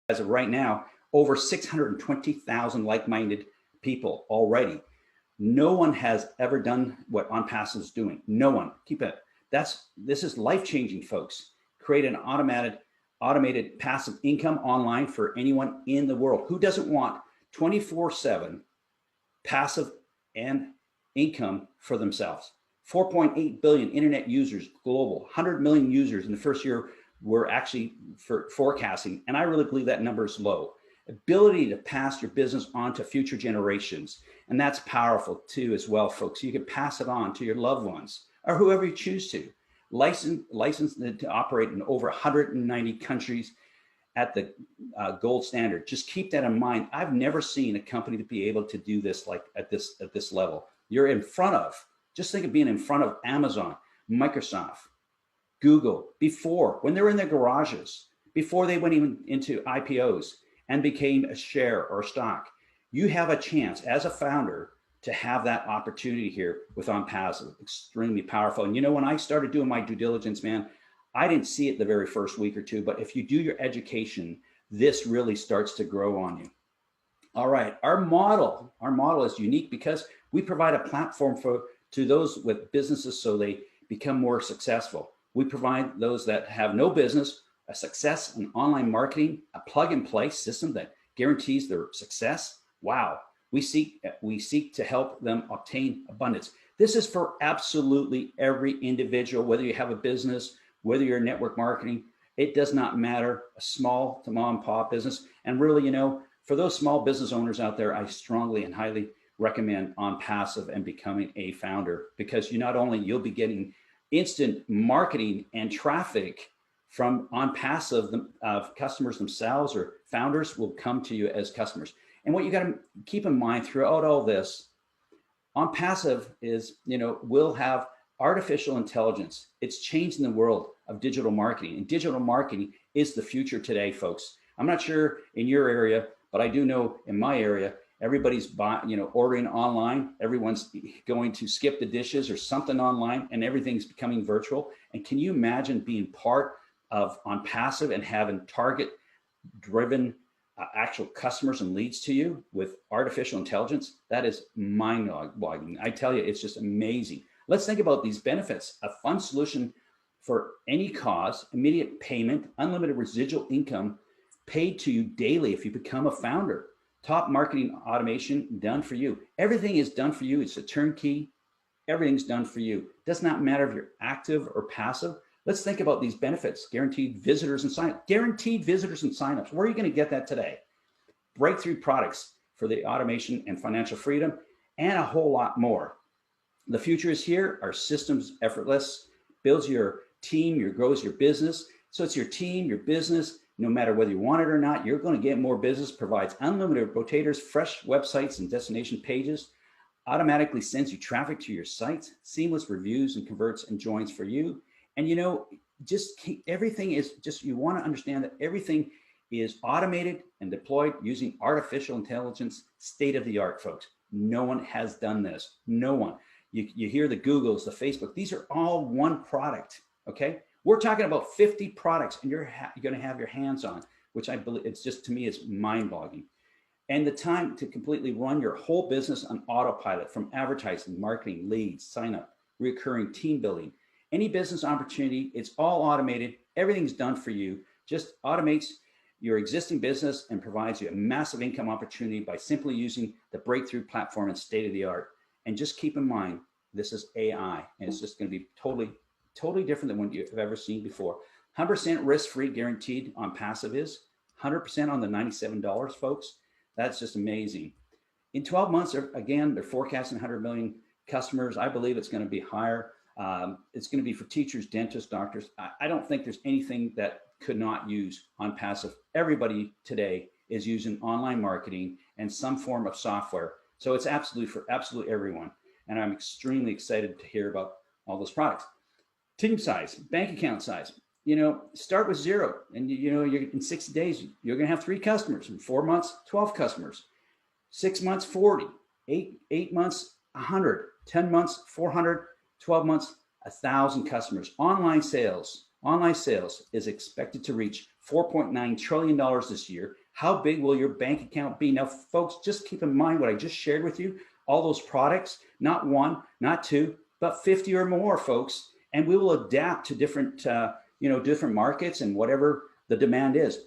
as of right now, over 620,000 like-minded people already. No one has ever done what Onpassive is doing. No one. Keep it. This is life-changing, folks. Create an automated passive income online for anyone in the world. Who doesn't want 24/7 passive and income for themselves? 4.8 billion internet users global, 100 million users in the first year we're actually forecasting. And I really believe that number is low. Ability to pass your business on to future generations. And that's powerful too as well, folks. You can pass it on to your loved ones or whoever you choose to. Licensed to operate in over 190 countries at the gold standard. Just keep that in mind. I've never seen a company to be able to do this like at this level. You're in front of, just think of being in front of Amazon, Microsoft, Google, when they were in their garages, before they went even into IPOs and became a share or a stock. You have a chance as a founder to have that opportunity here with Onpassive. Extremely powerful. And you know, when I started doing my due diligence, man, I didn't see it the very first week or two, but if you do your education, this really starts to grow on you. All right, our model is unique because we provide a platform to those with businesses so they become more successful. We provide those that have no business a success in online marketing, a plug and play system that guarantees their success. Wow. We seek to help them obtain abundance. This is for absolutely every individual, whether you have a business, whether you're network marketing, it does not matter, a small to mom and pop business. And really, you know, for those small business owners out there, I strongly and highly recommend Onpassive and becoming a founder, because you'll be getting instant marketing and traffic from Onpassive. Customers themselves or founders will come to you as customers. And what you got to keep in mind throughout all this, Onpassive is, will have artificial intelligence. It's changing the world of digital marketing, and digital marketing is the future today, folks. I'm not sure in your area, but I do know in my area, everybody's ordering online. Everyone's going to skip the dishes or something online, and everything's becoming virtual. And can you imagine being part of Onpassive and having target-driven actual customers and leads to you with artificial intelligence? That is mind-boggling. I tell you, it's just amazing. Let's think about these benefits. A fun solution for any cause, immediate payment, unlimited residual income paid to you daily if you become a founder. Top marketing automation done for you. Everything is done for you. It's a turnkey. Everything's done for you. Does not matter if you're active or passive. Let's think about these benefits. Guaranteed visitors and signups. Guaranteed visitors and signups. Where are you going to get that today? Breakthrough products for the automation and financial freedom, and a whole lot more. The future is here. Our system's effortless. Builds your team, grows your business. So it's your team, your business. No matter whether you want it or not, you're going to get more business. Provides unlimited rotators, fresh websites and destination pages. Automatically sends you traffic to your site. Seamless reviews and converts and joins for you. And everything is just, you want to understand that everything is automated and deployed using artificial intelligence, state of the art, folks. No one has done this. No one. You hear the Googles, the Facebook, these are all one product, okay? We're talking about 50 products and you're going to have your hands on, which I believe it's just, to me, is mind-boggling. And the time to completely run your whole business on autopilot, from advertising, marketing, leads, sign up, recurring team building, any business opportunity, it's all automated. Everything's done for you. Just automates your existing business and provides you a massive income opportunity by simply using the breakthrough platform and state of the art. And just keep in mind, this is AI, and it's just going to be totally different than what you've ever seen before. 100% risk-free guaranteed Onpassive is 100% on the $97, folks. That's just amazing. In 12 months, again, they're forecasting 100 million customers. I believe it's going to be higher. It's going to be for teachers, dentists, doctors. I don't think there's anything that could not use Onpassive. Everybody today is using online marketing and some form of software. So it's absolutely for absolutely everyone. And I'm extremely excited to hear about all those products. Team size, bank account size, start with 0. And you're in 60 days, you're going to have 3 customers. In 4 months, 12 customers. 6 months, 40. 8 months, 100. 10 months, 400. 12 months, 1,000 customers. Online sales, Online sales is expected to reach $4.9 trillion this year. How big will your bank account be? Now, folks, just keep in mind what I just shared with you, all those products, not one, not two, but 50 or more, folks. And we will adapt to different, different markets and whatever the demand is.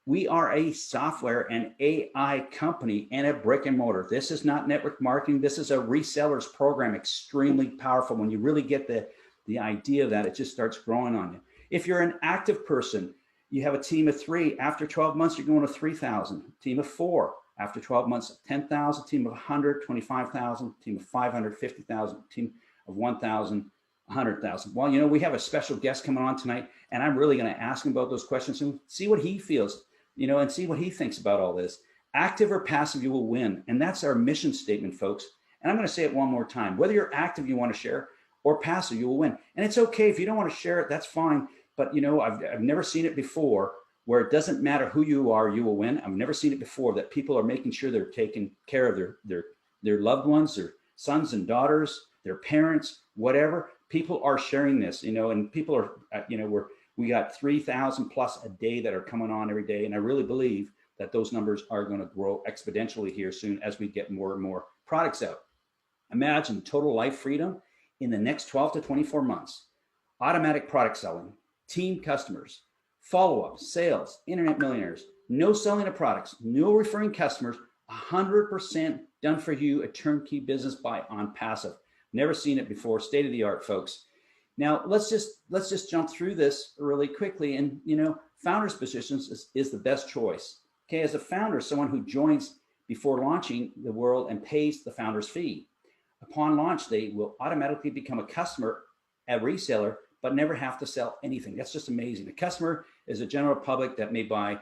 We are a software and AI company and a brick and mortar. This is not network marketing. This is a resellers program, extremely powerful. When you really get the idea of that, it just starts growing on you. If you're an active person, you have a team of 3. After 12 months, you're going to 3,000. Team of 4. After 12 months, 10,000. Team of 100, 25,000. Team of 500, 50,000. Team of 1,000, 100,000. Well, we have a special guest coming on tonight, and I'm really going to ask him about those questions and see what he feels, and see what he thinks about all this. Active or passive, you will win. And that's our mission statement, folks. And I'm going to say it one more time. Whether you're active, you want to share, or passive, you will win. And it's okay if you don't want to share it, that's fine. But I've never seen it before where it doesn't matter who you are, you will win. I've never seen it before that people are making sure they're taking care of their loved ones, their sons and daughters, their parents, whatever. People are sharing this, and people are, we got 3,000 plus a day that are coming on every day. And I really believe that those numbers are going to grow exponentially here soon as we get more and more products out. Imagine total life freedom in the next 12 to 24 months. Automatic product selling, team customers, follow-up, sales, internet millionaires, no selling of products, no referring customers, 100% done for you, a turnkey business by Onpassive. Never seen it before, state of the art, folks. Now, let's just jump through this really quickly. And, founders positions is the best choice. Okay, as a founder, someone who joins before launching the world and pays the founder's fee. Upon launch, they will automatically become a customer, a reseller, but never have to sell anything. That's just amazing. The customer is a general public that may buy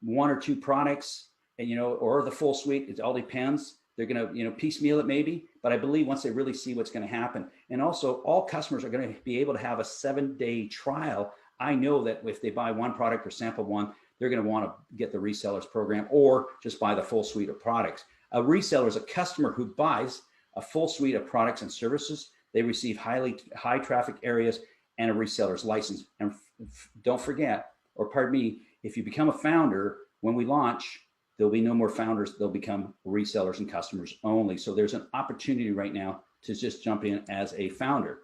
1 or 2 products, and or the full suite. It all depends. They're going to, piecemeal it maybe, but I believe once they really see what's going to happen. And also all customers are going to be able to have a 7-day trial. I know that if they buy one product or sample one, they're going to want to get the resellers program or just buy the full suite of products. A reseller is a customer who buys a full suite of products and services. They receive high traffic areas and a reseller's license. And don't forget, or pardon me, if you become a founder, when we launch, there'll be no more founders. They'll become resellers and customers only. So there's an opportunity right now to just jump in as a founder.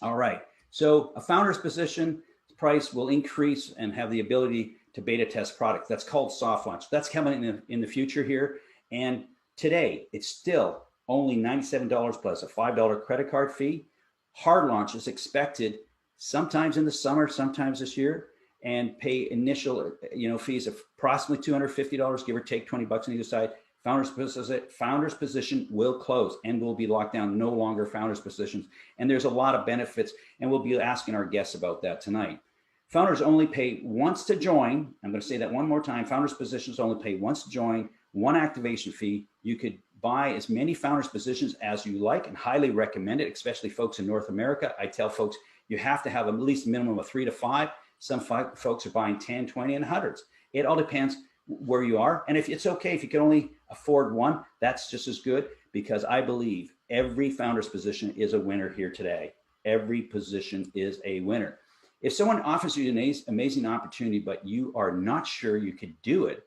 All right. So a founder's position price will increase and have the ability to beta test products. That's called soft launch. That's coming in the future here. And today it's still only $97 plus a $5 credit card fee. Hard launch is expected sometimes in the summer, sometimes this year, and pay initial, fees of approximately $250, give or take 20 bucks on either side. Founder's position will close and will be locked down, no longer founder's positions. And there's a lot of benefits, and we'll be asking our guests about that tonight. Founders only pay once to join. I'm going to say that one more time. Founders positions only pay once to join, 1 activation fee. You could buy as many founders positions as you like and highly recommend it, especially folks in North America. I tell folks you have to have at least a minimum of 3 to 5. Some folks are buying 10, 20, and hundreds. It all depends where you are. And if it's okay, if you can only afford 1, that's just as good, because I believe every founder's position is a winner here today. Every position is a winner. If someone offers you an amazing opportunity, but you are not sure you could do it,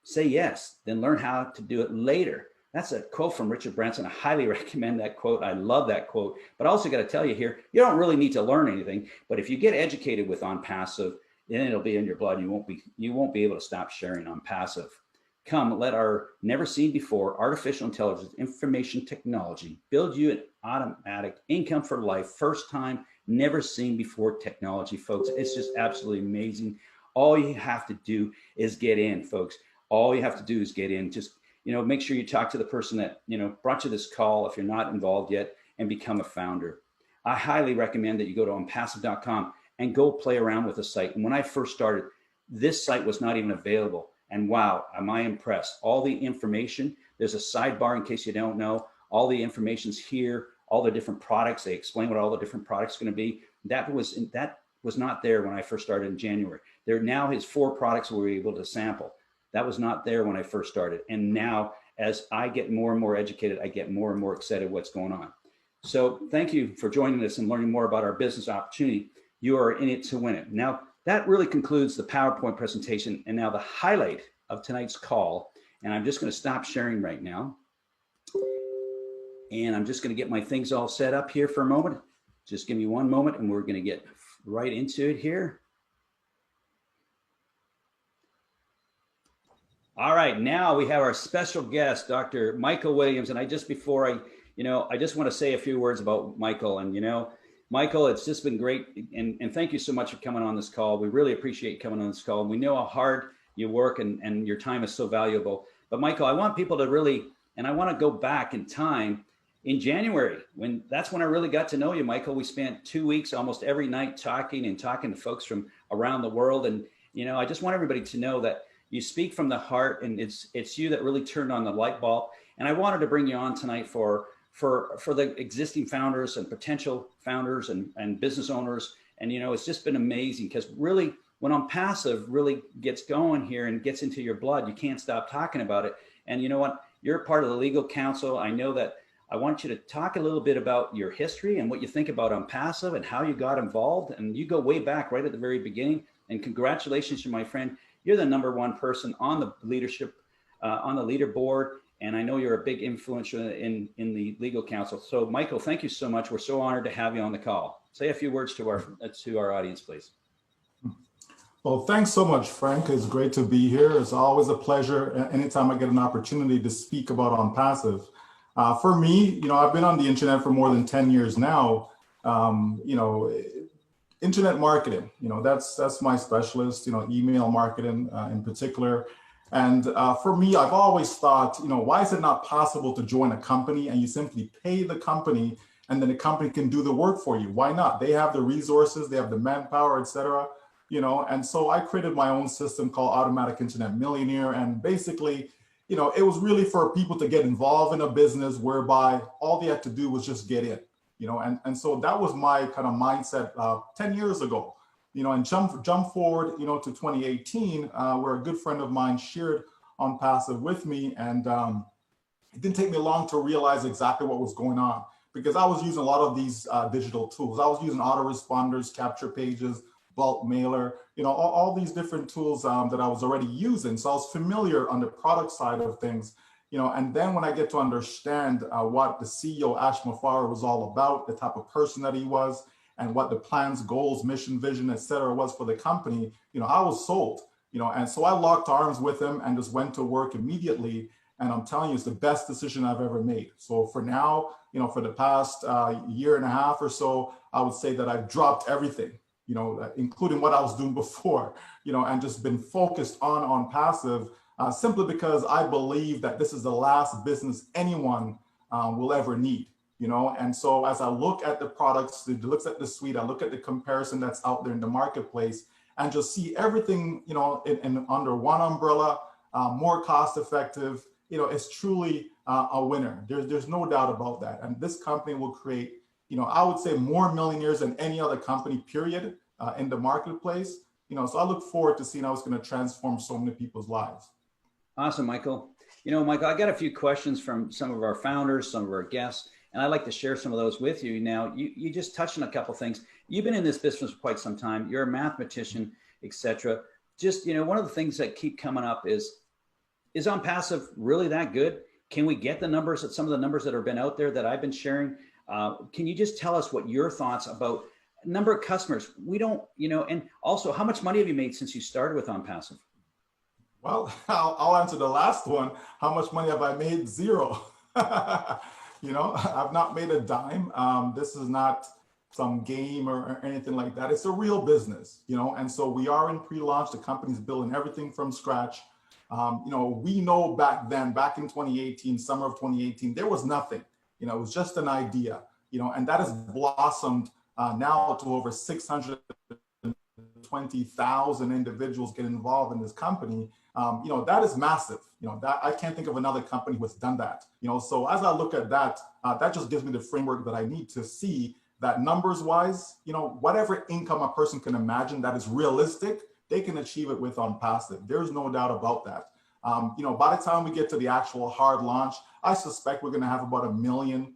say yes, then learn how to do it later. That's a quote from Richard Branson. I highly recommend that quote. I love that quote. But I also got to tell you here, you don't really need to learn anything. But if you get educated with Onpassive, then it'll be in your blood. You won't be able to stop sharing Onpassive. Come, let our never seen before artificial intelligence information technology build you an automatic income for life. First time, never seen before technology, folks. It's just absolutely amazing. All you have to do is get in, folks. All you have to do is get in. Just make sure you talk to the person that, brought you this call if you're not involved yet, and become a founder. I highly recommend that you go to onpassive.com and go play around with the site. And when I first started, this site was not even available. And wow, am I impressed. All the information, there's a sidebar in case you don't know, all the information's here, all the different products. They explain what all the different products are going to be. That was not there when I first started in January. There now is 4 products we were able to sample. That was not there when I first started. And now, as I get more and more educated, I get more and more excited what's going on. So thank you for joining us and learning more about our business opportunity. You are in it to win it. Now, that really concludes the PowerPoint presentation. And now the highlight of tonight's call, and I'm just going to stop sharing right now. And I'm just going to get my things all set up here for a moment. Just give me one moment and we're going to get right into it here. All right, now we have our special guest, Dr. Michael Williams. And I just just want to say a few words about Michael. And, Michael, it's just been great. And thank you so much for coming on this call. We really appreciate coming on this call. We know how hard you work and your time is so valuable. But Michael, I want people to really, and I want to go back in time in January, that's when I really got to know you, Michael. We spent 2 weeks almost every night talking to folks from around the world. And, I just want everybody to know that you speak from the heart, and it's you that really turned on the light bulb. And I wanted to bring you on tonight for the existing founders and potential founders and business owners. And, it's just been amazing because really when Onpassive really gets going here and gets into your blood, you can't stop talking about it. And you know what? You're part of the legal counsel. I know that. I want you to talk a little bit about your history and what you think about Onpassive and how you got involved. And you go way back right at the very beginning. And congratulations to my friend. You're the #1 person on the leadership, on the leaderboard. And I know you're a big influencer in the legal counsel. So Michael, thank you so much. We're so honored to have you on the call. Say a few words to our audience, please. Well, thanks so much, Frank. It's great to be here. It's always a pleasure anytime I get an opportunity to speak about Onpassive. For me, I've been on the internet for more than 10 years now. Internet marketing, that's my specialist, email marketing in particular. And for me, I've always thought, why is it not possible to join a company and you simply pay the company and then the company can do the work for you? Why not? They have the resources, they have the manpower, etc. And so I created my own system called Automatic Internet Millionaire. And basically, it was really for people to get involved in a business whereby all they had to do was just get in, and so that was my kind of mindset 10 years ago, and jump forward, to 2018, where a good friend of mine shared Onpassive with me. And it didn't take me long to realize exactly what was going on because I was using a lot of these digital tools. I was using autoresponders, capture pages, bulk mailer, all these different tools that I was already using. So I was familiar on the product side of things, and then when I get to understand what the CEO, Ash Mafar, was all about, the type of person that he was, and what the plans, goals, mission, vision, et cetera, was for the company, I was sold, and so I locked arms with him and just went to work immediately. And I'm telling you, it's the best decision I've ever made. So for now, for the past year and a half or so, I would say that I've dropped everything, including what I was doing before, and just been focused on Onpassive simply because I believe that this is the last business anyone will ever need, and so as I look at the products, looks at the suite, I look at the comparison that's out there in the marketplace and just see everything, in under one umbrella, more cost effective, it's truly a winner. There's no doubt about that. And this company will create, I would say more millionaires than any other company, period, in the marketplace. So I look forward to seeing how it's going to transform so many people's lives. Awesome, Michael. Michael, I got a few questions from some of our founders, some of our guests, and I'd like to share some of those with you. Now, you just touched on a couple of things. You've been in this business for quite some time. You're a mathematician, etc. Just, one of the things that keep coming up is Onpassive really that good? Can we get the numbers, some of the numbers that have been out there that I've been sharing? Can you just tell us what your thoughts about number of customers? We don't, and also how much money have you made since you started with Onpassive? Well, I'll answer the last one. How much money have I made? Zero. I've not made a dime. This is not some game or anything like that. It's a real business, and so we are in pre-launch. The company's building everything from scratch. We know back then, back in 2018, summer of 2018, there was nothing, it was just an idea, and that has blossomed now to over 620,000 individuals get involved in this company. That is massive. That I can't think of another company who has done that. So as I look at that, that just gives me the framework that I need to see that numbers wise, whatever income a person can imagine that is realistic, they can achieve it with Onpassive. There's no doubt about that. By the time we get to the actual hard launch, I suspect we're going to have about 1 million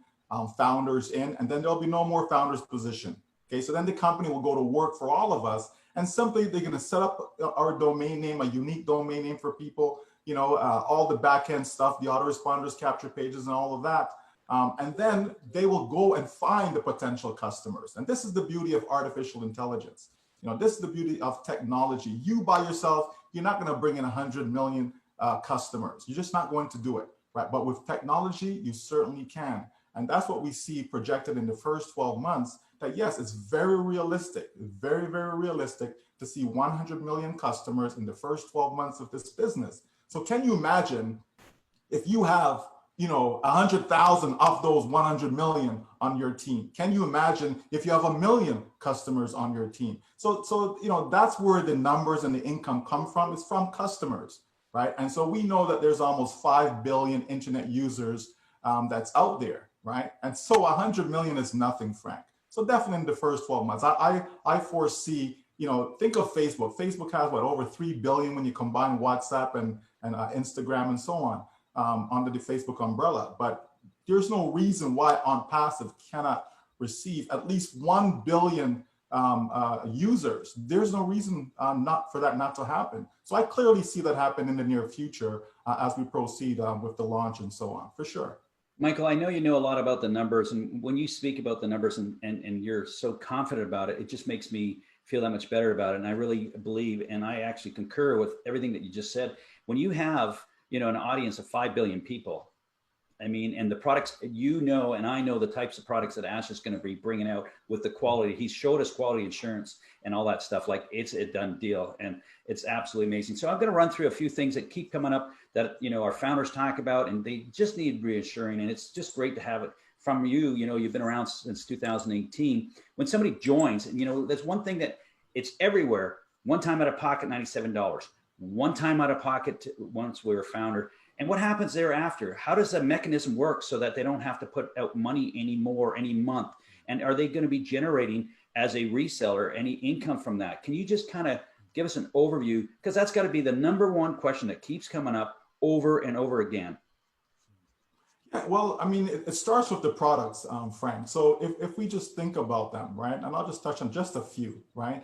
founders in, and then there'll be no more founders position. Okay, so then the company will go to work for all of us, and simply they're going to set up our domain name, a unique domain name for people, all the back-end stuff, the autoresponders, capture pages, and all of that. And then they will go and find the potential customers. And this is the beauty of artificial intelligence. This is the beauty of technology. You by yourself, you're not going to bring in 100 million customers. You're just not going to do it, right? But with technology, you certainly can. And that's what we see projected in the first 12 months, that yes, it's very realistic, very, very realistic to see 100 million customers in the first 12 months of this business. So can you imagine if you have 100,000 of those 100 million on your team? Can you imagine if you have 1 million customers on your team? So that's where the numbers and the income come from. It's from customers, right? And so we know that there's almost 5 billion internet users that's out there, right? And so 100 million is nothing, Frank. So definitely in the first 12 months, I foresee, think of Facebook. Facebook has over 3 billion when you combine WhatsApp and Instagram and so on. Under the Facebook umbrella, but there's no reason why Onpassive cannot receive at least 1 billion users. There's no reason for that not to happen. So I clearly see that happen in the near future as we proceed with the launch and so on, for sure. Michael, I know you know a lot about the numbers, and when you speak about the numbers and you're so confident about it, it just makes me feel that much better about it. And I really believe, and I actually concur with everything that you just said. When you have an audience of 5 billion people, I mean, and the products, and I know the types of products that Ash is going to be bringing out with the quality. He's showed us quality insurance and all that stuff. Like, it's a done deal, and it's absolutely amazing. So I'm going to run through a few things that keep coming up that, our founders talk about, and they just need reassuring. And it's just great to have it from you. You've been around since 2018. When somebody joins, and there's one thing that it's everywhere. One time out of pocket, $97. One time out of pocket once we were founder. And what happens thereafter? How does that mechanism work so that they don't have to put out money anymore any month? And are they going to be generating, as a reseller, any income from that? Can you just kind of give us an overview? Because that's got to be the number one question that keeps coming up over and over again. Yeah, well, I mean, it starts with the products, Frank. So if we just think about them, right? And I'll just touch on just a few, right?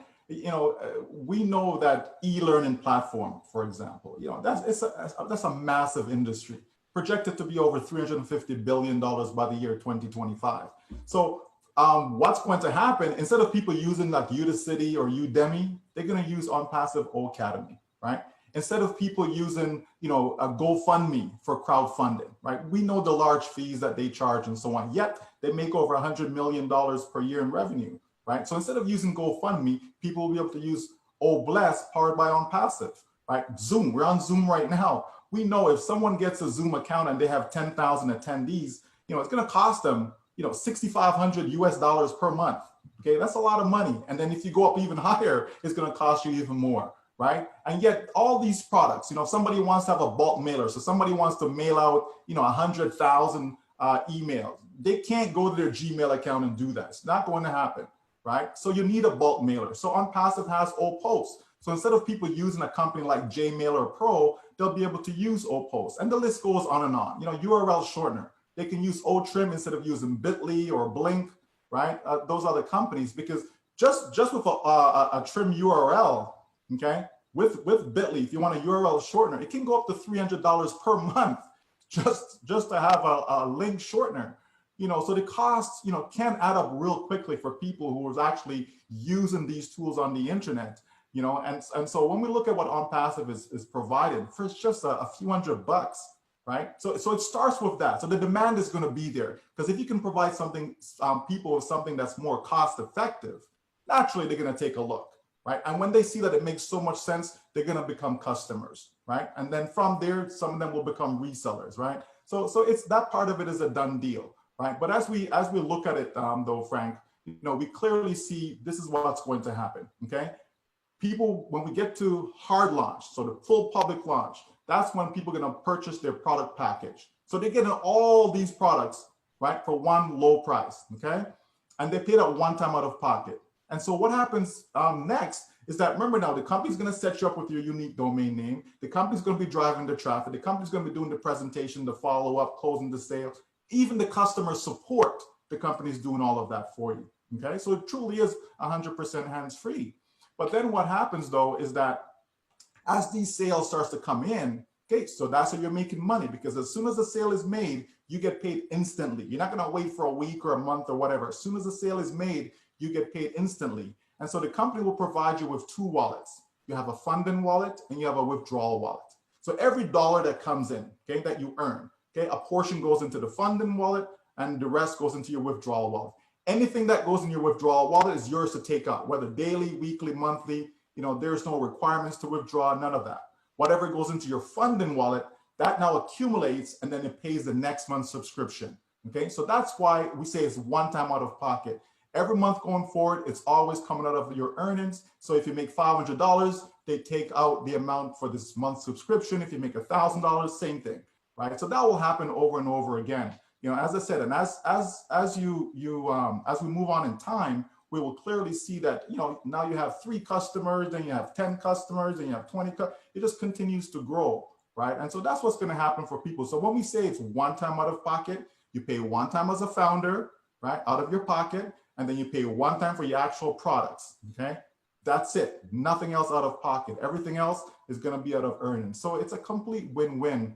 We know that e-learning platform, for example, that's a massive industry, projected to be over $350 billion by the year 2025. So what's going to happen, instead of people using like Udacity or Udemy, they're going to use Onpassive Academy, right? Instead of people using, a GoFundMe for crowdfunding, right? We know the large fees that they charge and so on, yet they make over $100 million per year in revenue. Right? So instead of using GoFundMe, people will be able to use Bless, powered by Onpassive, right? Zoom, we're on Zoom right now. We know if someone gets a Zoom account and they have 10,000 attendees, it's going to cost them, $6,500 US per month. Okay, that's a lot of money. And then if you go up even higher, it's going to cost you even more, right? And yet all these products, if somebody wants to have a bulk mailer, so somebody wants to mail out, 100,000 emails, they can't go to their Gmail account and do that. It's not going to happen. Right? So you need a bulk mailer. So Onpassive has O-Post. So instead of people using a company like JMailer Pro, they'll be able to use O-Post. And the list goes on and on. URL shortener. They can use O-Trim instead of using Bitly or Blink, right? Those other companies, because just with a trim URL, okay, with Bitly, if you want a URL shortener, it can go up to $300 per month just to have a link shortener. So the costs, can add up real quickly for people who are actually using these tools on the internet, and so when we look at what Onpassive is provided for, it's just a few $100, right? So it starts with that. So the demand is going to be there, because if you can provide something, people with something that's more cost effective, naturally they're going to take a look, right? And when they see that it makes so much sense, they're going to become customers, right? And then from there, some of them will become resellers, right? So it's that part of it is a done deal. Right. But as we look at it, though, Frank, we clearly see this is what's going to happen. OK, people, when we get to hard launch, so the full public launch, that's when people are going to purchase their product package. So they're getting all these products, right, for one low price. OK, and they pay that one time out of pocket. And so what happens next is that, remember now, the company's going to set you up with your unique domain name. The company's going to be driving the traffic. The company's going to be doing the presentation, the follow up, closing the sale. Even the customer support, the company's doing all of that for you. Okay, so it truly is 100% hands-free. But then what happens though is that as these sales starts to come in, okay, so that's how you're making money, because as soon as the sale is made, you get paid instantly. You're not gonna wait for a week or a month or whatever. As soon as the sale is made, you get paid instantly. And so the company will provide you with two wallets. You have a funding wallet and you have a withdrawal wallet. So every dollar that comes in, okay, that you earn, okay, a portion goes into the funding wallet and the rest goes into your withdrawal wallet. Anything that goes in your withdrawal wallet is yours to take out, whether daily, weekly, monthly. You know, there's no requirements to withdraw, none of that. Whatever goes into your funding wallet, that now accumulates and then it pays the next month's subscription. Okay, so that's why we say it's one time out of pocket. Every month going forward, it's always coming out of your earnings. So if you make $500, they take out the amount for this month's subscription. If you make $1,000, same thing, right? So that will happen over and over again. You know, as I said, and as we move on in time, we will clearly see that, you know, now you have 3 customers, then you have 10 customers, then you have 20. It just continues to grow, right? And so that's what's going to happen for people. So when we say it's one time out of pocket, you pay one time as a founder, right, out of your pocket, and then you pay one time for your actual products, okay? That's it. Nothing else out of pocket. Everything else is going to be out of earnings. So it's a complete win-win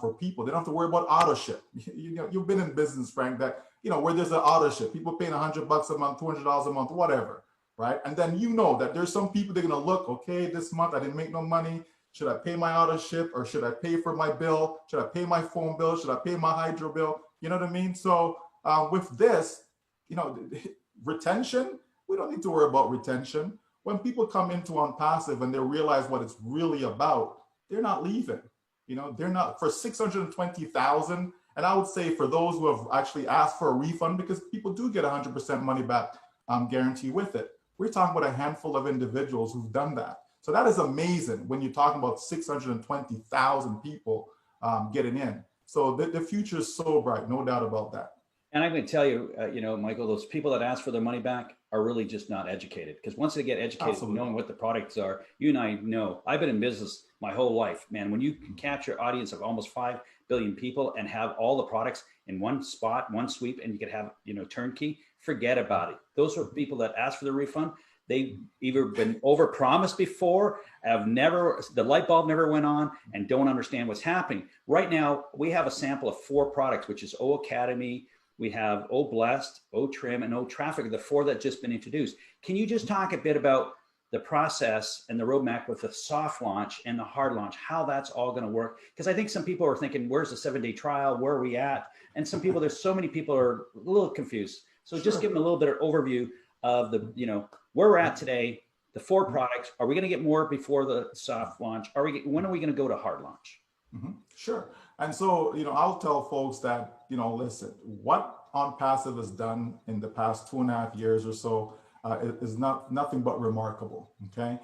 for people. They don't have to worry about auto ship. You know, you've been in business, Frank, that, you know, where there's an auto ship, people paying $100 a month, $200 a month, whatever, right? And then you know that there's some people, they're going to look, okay, this month I didn't make no money. Should I pay my auto ship, or should I pay for my bill? Should I pay my phone bill? Should I pay my hydro bill? You know what I mean? So with this, you know, retention, we don't need to worry about retention. When people come into Onpassive and they realize what it's really about, they're not leaving. You know, they're not, for 620,000. And I would say for those who have actually asked for a refund, because people do get 100% money back guarantee with it. We're talking about a handful of individuals who've done that. So that is amazing when you're talking about 620,000 people getting in. So the future is so bright, no doubt about that. And I'm going to tell you, you know, Michael, those people that ask for their money back are really just not educated. Because once they get educated, Absolutely. knowing what the products are, you and I know, I've been in business my whole life, man. When you can capture an audience of almost 5 billion people and have all the products in one spot, one sweep, and you could have, you know, turnkey, forget about it. Those are people that ask for the refund. They've either been overpromised before, the light bulb never went on, and don't understand what's happening. Right now, we have a sample of 4 products, which is O Academy, we have O Blessed, O Trim, and O Traffic, the 4 that just been introduced. Can you just talk a bit about the process and the roadmap with the soft launch and the hard launch, how that's all going to work? Because I think some people are thinking, where's the 7-day trial? Where are we at? And some people, there's so many people are a little confused. So just give them a little bit of overview of the, you know, where we're at today, the 4 products. Are we going to get more before the soft launch? When are we going to go to hard launch? Sure. And so, you know, I'll tell folks that, you know, listen, what Onpassive has done in the past 2.5 years or so is nothing but remarkable. Okay.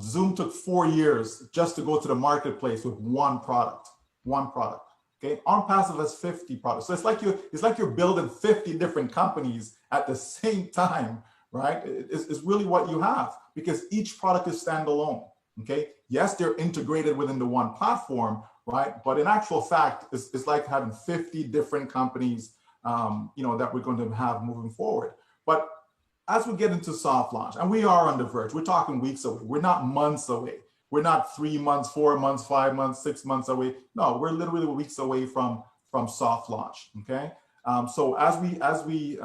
Zoom took 4 years just to go to the marketplace with one product. Okay. Onpassive has 50 products. So it's like you're building 50 different companies at the same time, right? It's really what you have, because each product is standalone. Okay. Yes, they're integrated within the one platform, right? But in actual fact, it's like having 50 different companies, you know, that we're going to have moving forward. But as we get into soft launch, and we are on the verge, we're talking weeks away. We're not months away. We're not 3 months, 4 months, 5 months, 6 months away. No, we're literally weeks away from soft launch. Okay. So as we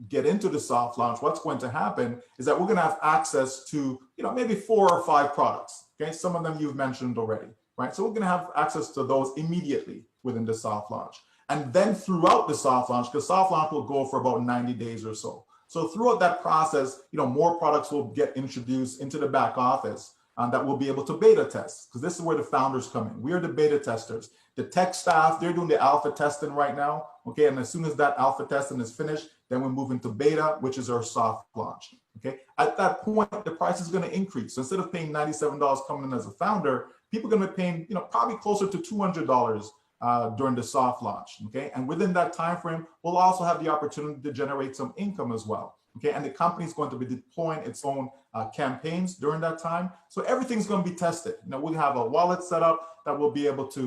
get into the soft launch, what's going to happen is that we're going to have access to, you know, maybe 4 or 5 products. Okay. Some of them you've mentioned already, right? So we're going to have access to those immediately within the soft launch. And then throughout the soft launch, because soft launch will go for about 90 days or so. So throughout that process, you know, more products will get introduced into the back office that we'll be able to beta test, because this is where the founders come in. We are the beta testers. The tech staff, they're doing the alpha testing right now. Okay. And as soon as that alpha testing is finished, then we move into beta, which is our soft launch. Okay. At that point, the price is going to increase. So instead of paying $97 coming in as a founder, people are going to be paying, you know, probably closer to $200 during the soft launch. Okay. And within that time frame, we'll also have the opportunity to generate some income as well. Okay. And the company is going to be deploying its own campaigns during that time. So everything's going to be tested. You know, we have a wallet set up that will be able to,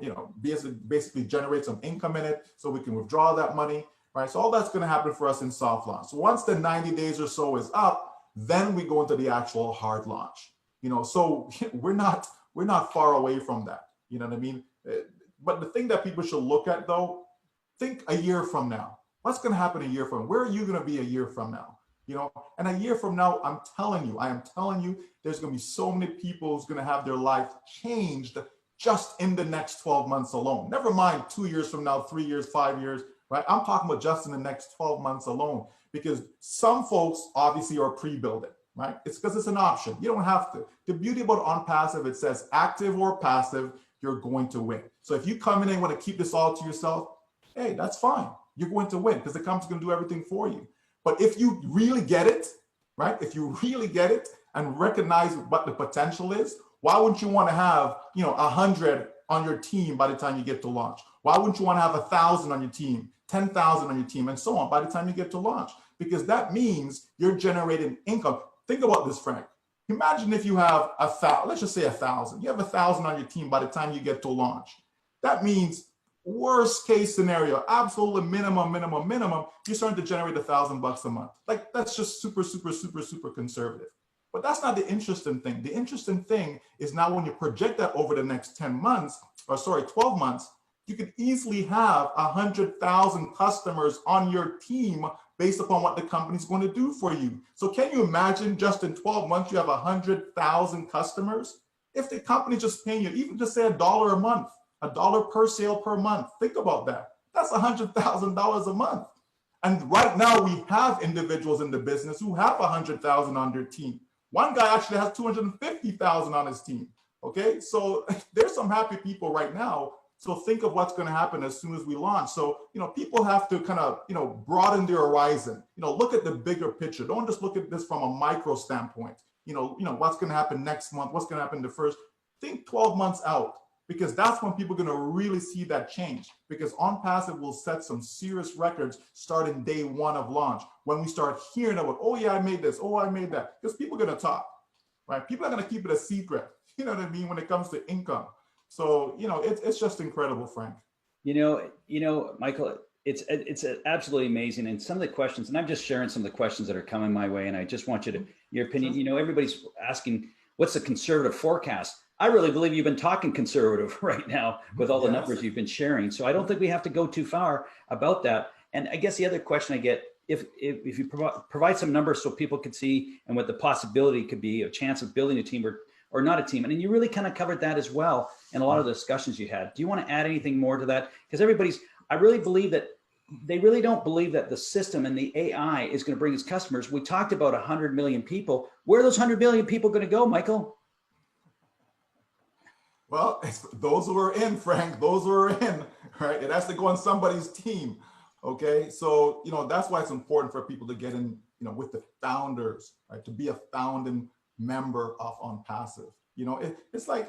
you know, basically generate some income in it so we can withdraw that money. right? So all that's going to happen for us in soft launch. So once the 90 days or so is up, then we go into the actual hard launch. So we're not far away from that. You know what I mean? But the thing that people should look at though, think a year from now. What's going to happen a year from now? Where are you going to be a year from now? And a year from now, I am telling you, there's going to be so many people who's going to have their life changed just in the next 12 months alone. Never mind 2 years from now, 3 years, 5 years, right? I'm talking about just in the next 12 months alone, because some folks obviously are pre-building, right? It's because it's an option. You don't have to. The beauty about Onpassive, it says active or passive, you're going to win. So if you come in and want to keep this all to yourself, hey, that's fine. You're going to win because the company's going to do everything for you. But if you really get it, right? If you really get it and recognize what the potential is, why wouldn't you want to have, 100 on your team by the time you get to launch? Why wouldn't you want to have 1,000 on your team, 10,000 on your team, and so on by the time you get to launch? Because that means you're generating income. Think about this, Frank. Imagine if you have 1,000, let's just say 1,000. You have 1,000 on your team by the time you get to launch. That means worst case scenario, absolute minimum, you're starting to generate $1,000 a month. Like that's just super conservative. But that's not the interesting thing. The interesting thing is now when you project that over the next 12 months, you could easily have 100,000 customers on your team based upon what the company's going to do for you. So can you imagine just in 12 months, you have 100,000 customers? If the company just paying you, even just say $1 a month, $1 per sale per month. Think about that. That's $100,000 a month. And right now we have individuals in the business who have 100,000 on their team. One guy actually has 250,000 on his team. Okay, so there's some happy people right now. So think of what's going to happen as soon as we launch. So, people have to kind of, broaden their horizon, look at the bigger picture. Don't just look at this from a micro standpoint. What's going to happen next month? What's going to happen the first? Think 12 months out. Because that's when people are going to really see that change. Because Onpassive will set some serious records starting day one of launch. When we start hearing about, oh yeah, I made this, oh, I made that. Because people are going to talk, right? People are going to keep it a secret, you know what I mean, when it comes to income. So, it's just incredible, Frank. Michael, it's absolutely amazing. And some of the questions, and I'm just sharing some of the questions that are coming my way. And I just want your opinion. Everybody's asking, what's the conservative forecast? I really believe you've been talking conservative right now with all the numbers you've been sharing. So I don't think we have to go too far about that. And I guess the other question I get, if you provide some numbers so people could see and what the possibility could be, a chance of building a team or not a team. And you really kind of covered that as well in a lot of the discussions you had. Do you want to add anything more to that? Because I really believe that they really don't believe that the system and the AI is going to bring us customers. We talked about 100 million people. Where are those 100 million people going to go, Michael? Well, it's those who are in, Frank, those who are in, right? It has to go on somebody's team, okay? So, that's why it's important for people to get in, with the founders, right? To be a founding member of Onpassive. It's like,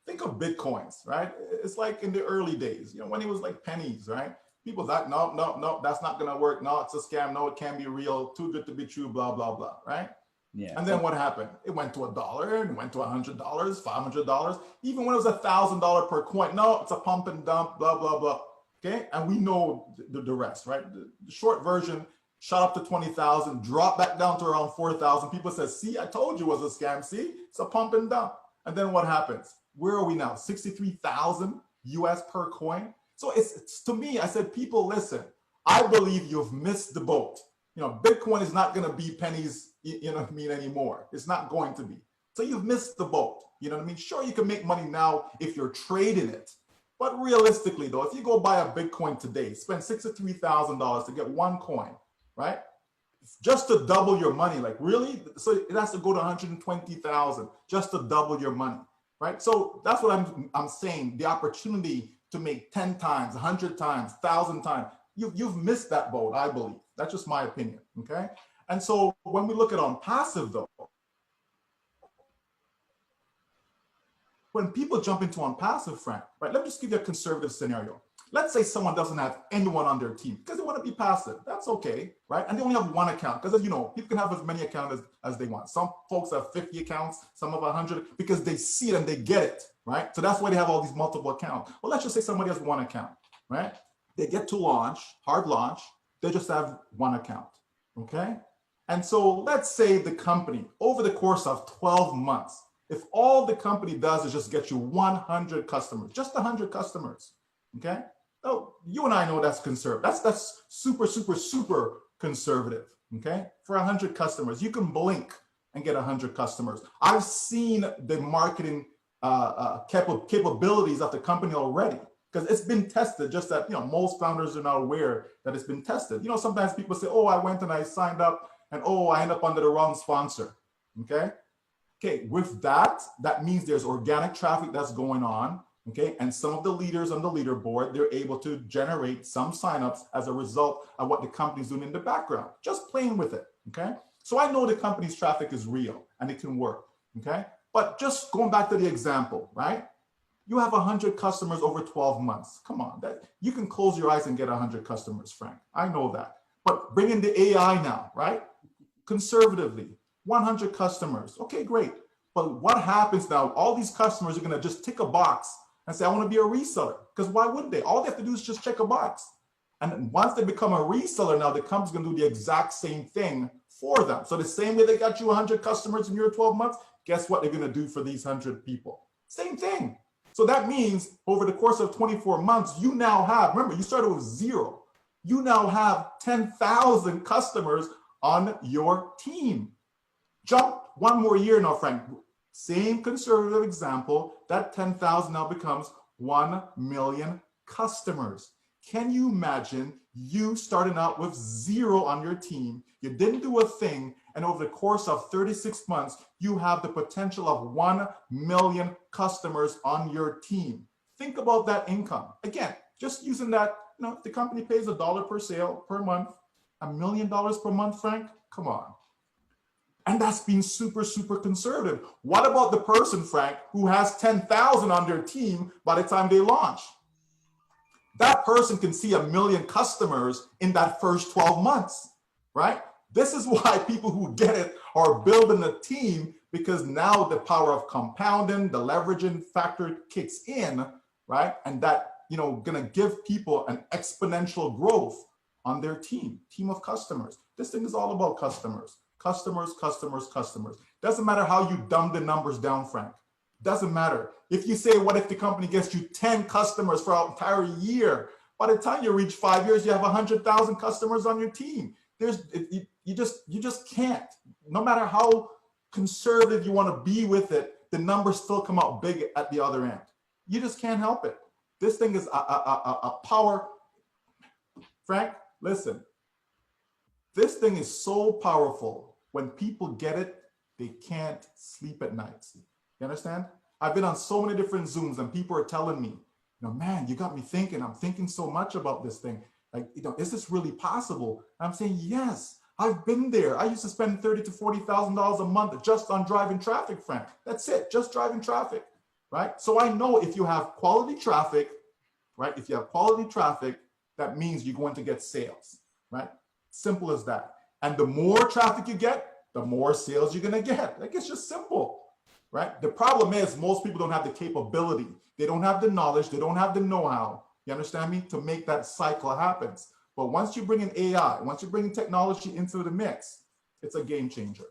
think of Bitcoins, right? It's like in the early days, when it was like pennies, right? People thought, no, that's not gonna work. No, it's a scam. No, it can't be real. Too good to be true, blah, blah, blah, right? Yeah. And then what happened? It went to $1 and went to $100, $500, even when it was $1,000 per coin. No, it's a pump and dump, blah, blah, blah. Okay. And we know the rest, right? The short version shot up to 20,000, dropped back down to around 4,000. People said, see, I told you it was a scam. See, it's a pump and dump. And then what happens? Where are we now? 63,000 US per coin. So it's to me, I said, people, listen, I believe you've missed the boat. Bitcoin is not going to be pennies, anymore. It's not going to be. So you've missed the boat. Sure, you can make money now if you're trading it. But realistically, though, if you go buy a Bitcoin today, spend $63,000 to get one coin, right? Just to double your money, like really? So it has to go to 120,000 just to double your money, right? So that's what I'm saying. The opportunity to make 10 times, 100 times, 1,000 times. You've missed that boat, I believe. That's just my opinion, okay? And so when we look at Onpassive, though, when people jump into Onpassive, Frank, right, let me just give you a conservative scenario. Let's say someone doesn't have anyone on their team because they want to be passive. That's okay, right? And they only have one account because, as you know, people can have as many accounts as they want. Some folks have 50 accounts, some have 100 because they see it and they get it, right? So that's why they have all these multiple accounts. Well, let's just say somebody has one account, right? They get to launch, hard launch, they just have one account, okay? And so let's say the company, over the course of 12 months, if all the company does is just get you 100 customers, just 100 customers, okay? Oh, you and I know that's conservative. That's super, super, super conservative, okay? For 100 customers, you can blink and get 100 customers. I've seen the marketing capabilities of the company already, because it's been tested. Just that, you know, most founders are not aware that it's been tested. You know, sometimes people say, oh, I went and I signed up and oh, I end up under the wrong sponsor, okay? Okay, with that, that means there's organic traffic that's going on, okay? And some of the leaders on the leaderboard, they're able to generate some signups as a result of what the company's doing in the background, just playing with it, okay? So I know the company's traffic is real and it can work, okay? But just going back to the example, right? You have 100 customers over 12 months. Come on, that you can close your eyes and get 100 customers, Frank. I know that. But bring in the AI now, right? Conservatively, 100 customers. Okay, great. But what happens now? All these customers are going to just tick a box and say, I want to be a reseller. Because why wouldn't they? All they have to do is just check a box. And once they become a reseller, now the company's going to do the exact same thing for them. So the same way they got you 100 customers in your 12 months, guess what they're going to do for these 100 people? Same thing. So that means over the course of 24 months, you now have, remember, you started with 0. You now have 10,000 customers on your team. Jump one more year now, Frank. Same conservative example, that 10,000 now becomes 1 million customers. Can you imagine you starting out with 0 on your team? You didn't do a thing, and over the course of 36 months, you have the potential of 1 million customers on your team. Think about that income. Again, just using that, you know, if the company pays $1 per sale per month, $1 million per month, Frank, come on. And that's being super, super conservative. What about the person, Frank, who has 10,000 on their team by the time they launch? That person can see 1 million customers in that first 12 months, right? This is why people who get it are building a team, because now the power of compounding, the leveraging factor kicks in, right? And that, you know, gonna give people an exponential growth on their team of customers. This thing is all about customers. Customers, customers, customers. Doesn't matter how you dumb the numbers down, Frank. Doesn't matter. If you say, what if the company gets you 10 customers for an entire year? By the time you reach 5 years, you have 100,000 customers on your team. You just can't. No matter how conservative you want to be with it, the numbers still come out big at the other end. You just can't help it. This thing is a power. Frank, listen. This thing is so powerful. When people get it, they can't sleep at night. You understand? I've been on so many different Zooms and people are telling me, you know, man, you got me thinking. I'm thinking so much about this thing. Like, you know, is this really possible? I'm saying, yes, I've been there. I used to spend $30,000 to $40,000 a month just on driving traffic, Frank. That's it, just driving traffic, right? So I know if you have quality traffic, right? If you have quality traffic, that means you're going to get sales, right? Simple as that. And the more traffic you get, the more sales you're going to get. Like, it's just simple, right? The problem is most people don't have the capability. They don't have the knowledge. They don't have the know-how. You understand me? To make that cycle happen. But once you bring in AI, once you bring technology into the mix, it's a game changer.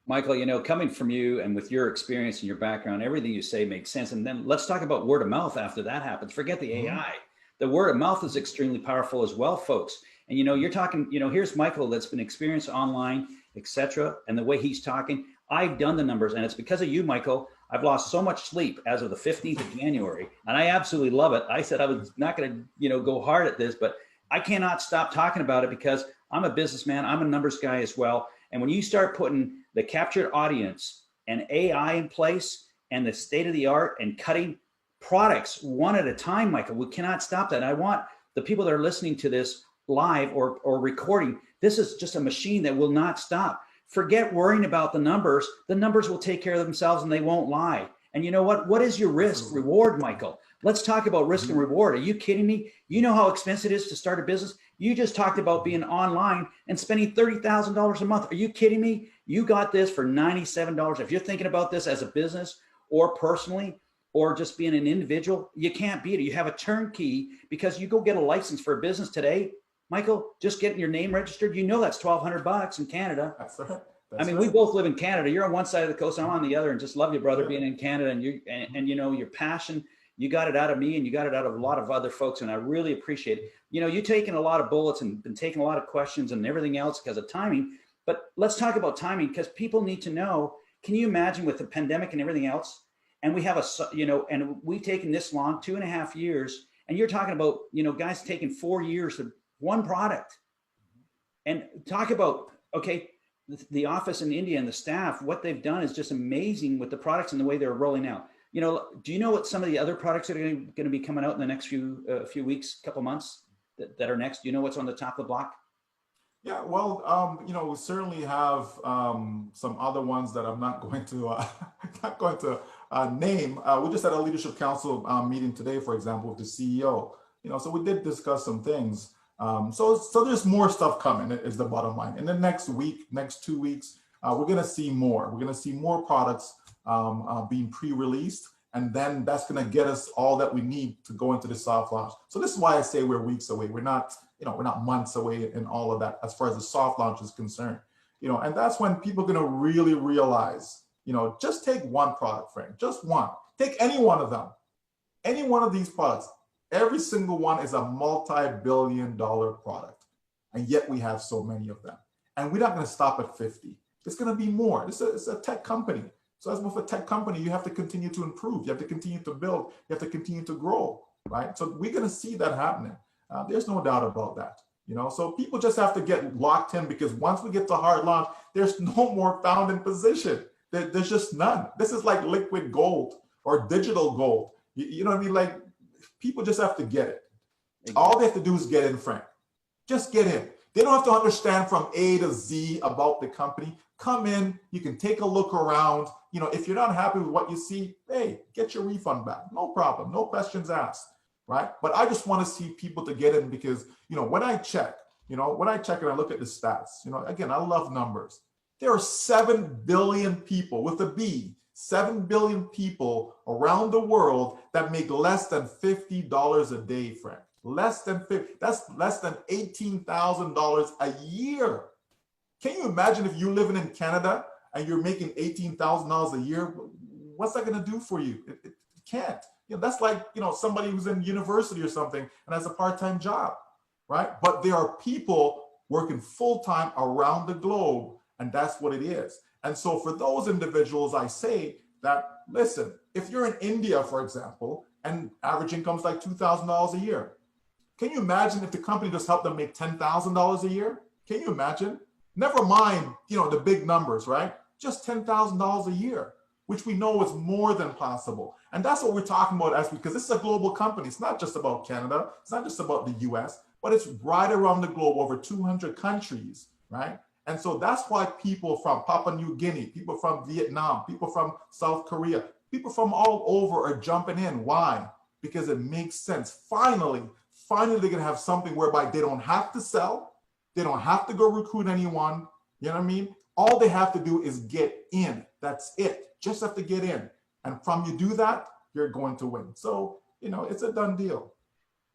Michael, you know, coming from you and with your experience and your background, everything you say makes sense. And then let's talk about word of mouth after that happens. Forget the AI. The word of mouth is extremely powerful as well, folks. And, you know, you're talking, you know, here's Michael that's been experienced online, etc. And the way he's talking, I've done the numbers, and it's because of you, Michael. I've lost so much sleep as of the 15th of January, and I absolutely love it. I said I was not going to, you know, go hard at this, but I cannot stop talking about it because I'm a businessman. I'm a numbers guy as well. And when you start putting the captured audience and AI in place and the state of the art and cutting products one at a time, Michael, we cannot stop that. And I want the people that are listening to this live or recording, this is just a machine that will not stop. Forget worrying about the numbers. The numbers will take care of themselves and they won't lie. And you know what? What is your risk reward, Michael? Let's talk about risk and reward. Are you kidding me? You know how expensive it is to start a business? You just talked about being online and spending $30,000 a month. Are you kidding me? You got this for $97. If you're thinking about this as a business or personally, or just being an individual, you can't beat it. You have a turnkey, because you go get a license for a business today, Michael, just getting your name registered, you know, that's $1,200 in Canada. That's right. I mean, we both live in Canada. You're on one side of the coast, I'm on the other, and just love you, brother, being in Canada. And you know, your passion, you got it out of me, and you got it out of a lot of other folks. And I really appreciate it. You know, you've taken a lot of bullets and been taking a lot of questions and everything else because of timing. But let's talk about timing, because people need to know, can you imagine with the pandemic and everything else? And we have you know, and we've taken this long, 2.5 years, and you're talking about, you know, guys taking 4 years of one product. And talk about, okay, the office in India and the staff, what they've done is just amazing with the products and the way they're rolling out. You know, do you know what some of the other products that are going to be coming out in the next few weeks, couple months that are next? Do you know what's on the top of the block? Yeah, well, you know, we certainly have some other ones that I'm not going to name. We just had a leadership council meeting today, for example, with the CEO. You know, so we did discuss some things. So there's more stuff coming, is the bottom line. In the next week, next 2 weeks, we're going to see more. We're going to see more products being pre-released, and then that's going to get us all that we need to go into the soft launch. So this is why I say we're weeks away. We're not, you know, we're not months away in all of that as far as the soft launch is concerned. You know, and that's when people are going to really realize, you know, just take one product, Frank, just one. Take any one of them, any one of these products. Every single one is a multi-billion-dollar product, and yet we have so many of them. And we're not going to stop at 50. It's going to be more. It's a tech company. So as with a tech company, you have to continue to improve. You have to continue to build. You have to continue to grow, right? So we're going to see that happening. There's no doubt about that. You know, so people just have to get locked in, because once we get to hard launch, there's no more found in position. There's just none. This is like liquid gold or digital gold. You know what I mean? Like, people just have to get it. Exactly. All they have to do is get in, Frank. Just get in. They don't have to understand from A to Z about the company. Come in, you can take a look around. You know, if you're not happy with what you see, hey, get your refund back. No problem, no questions asked, right? But I just want to see people to get in, because, you know, when I check and I look at the stats, you know, again, I love numbers. There are 7 billion people with a B, 7 billion people around the world that make less than $50 a day, Frank. Less than 50, that's less than $18,000 a year. Can you imagine if you're living in Canada and you're making $18,000 a year? What's that going to do for you? It can't. You know, that's like, you know, somebody who's in university or something and has a part-time job, right? But there are people working full-time around the globe, and that's what it is. And so for those individuals, I say that, listen, if you're in India, for example, and average income's like $2,000 a year, can you imagine if the company just helped them make $10,000 a year? Can you imagine? Never mind, you know, the big numbers, right? Just $10,000 a year, which we know is more than possible. And that's what we're talking about, because this is a global company. It's not just about Canada. It's not just about the US, but it's right around the globe, over 200 countries, right? And so that's why people from Papua New Guinea, people from Vietnam, people from South Korea, people from all over are jumping in. Why? Because it makes sense. Finally, they're going to have something whereby they don't have to sell. They don't have to go recruit anyone. You know what I mean? All they have to do is get in. That's it. Just have to get in. And from you do that, you're going to win. So, you know, it's a done deal.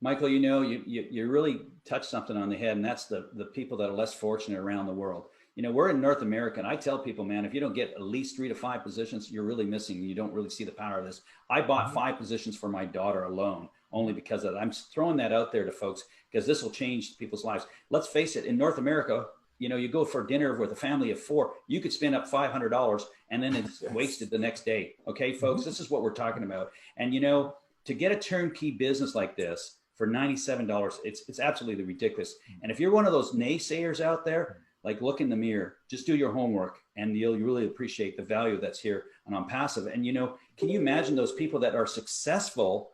Michael, you know, you really touched something on the head, and that's the people that are less fortunate around the world. You know, we're in North America, and I tell people, man, if you don't get at least 3 to 5 positions, you're really missing. You don't really see the power of this. I bought 5 positions for my daughter alone, only because of that. I'm throwing that out there to folks, because this will change people's lives. Let's face it, in North America, you know, you go for dinner with a family of 4, you could spend up $500 and then it's wasted the next day. Okay, folks, this is what we're talking about. And, you know, to get a turnkey business like this for $97, it's absolutely ridiculous. And if you're one of those naysayers out there, like, look in the mirror, just do your homework, and you'll really appreciate the value that's here on Onpassive. And, you know, can you imagine those people that are successful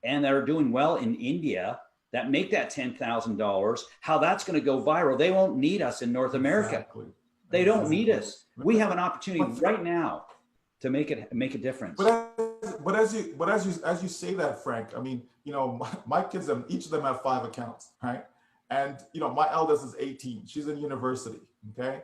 and that are doing well in India that make that $10,000, how that's going to go viral? They won't need us in North America. Exactly. They don't need us. We have an opportunity right now to make a difference. But as you say that, Frank, I mean, you know, my kids, each of them have 5 accounts, right? And, you know, my eldest is 18. She's in university, okay?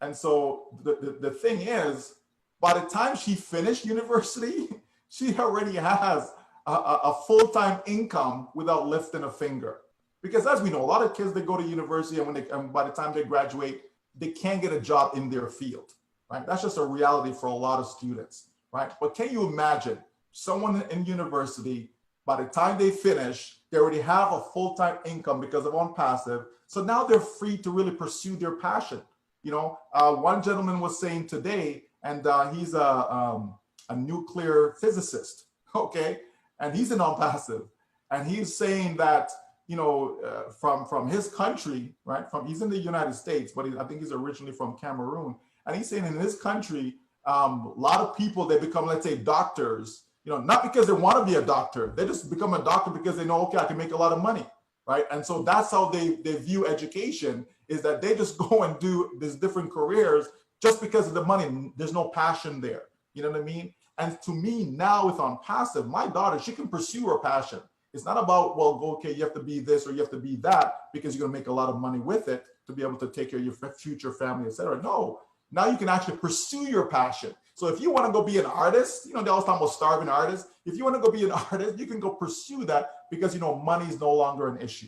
And so the thing is, by the time she finished university, She already has a full-time income without lifting a finger. Because as we know, a lot of kids, they go to university and by the time they graduate, they can't get a job in their field, right? That's just a reality for a lot of students, right? But can you imagine someone in university, by the time they finish, they already have a full-time income because of Onpassive. So now they're free to really pursue their passion. You know, one gentleman was saying today, and he's a nuclear physicist, okay? And he's an Onpassive. And he's saying that, you know, from his country, right? He's in the United States, but I think he's originally from Cameroon. And he's saying in his country, a lot of people, they become, let's say, doctors, you know, not because they want to be a doctor. They just become a doctor because they know, okay, I can make a lot of money, right? And so that's how they view education, is that they just go and do these different careers just because of the money. There's no passion there. You know what I mean? And to me now with Onpassive, my daughter, she can pursue her passion. It's not about, well, okay, you have to be this or you have to be that because you're going to make a lot of money with it to be able to take care of your future family, etc. No, now you can actually pursue your passion. So if you want to go be an artist, you know, they always talk about starving artists. If you want to go be an artist, you can go pursue that because, you know, money is no longer an issue.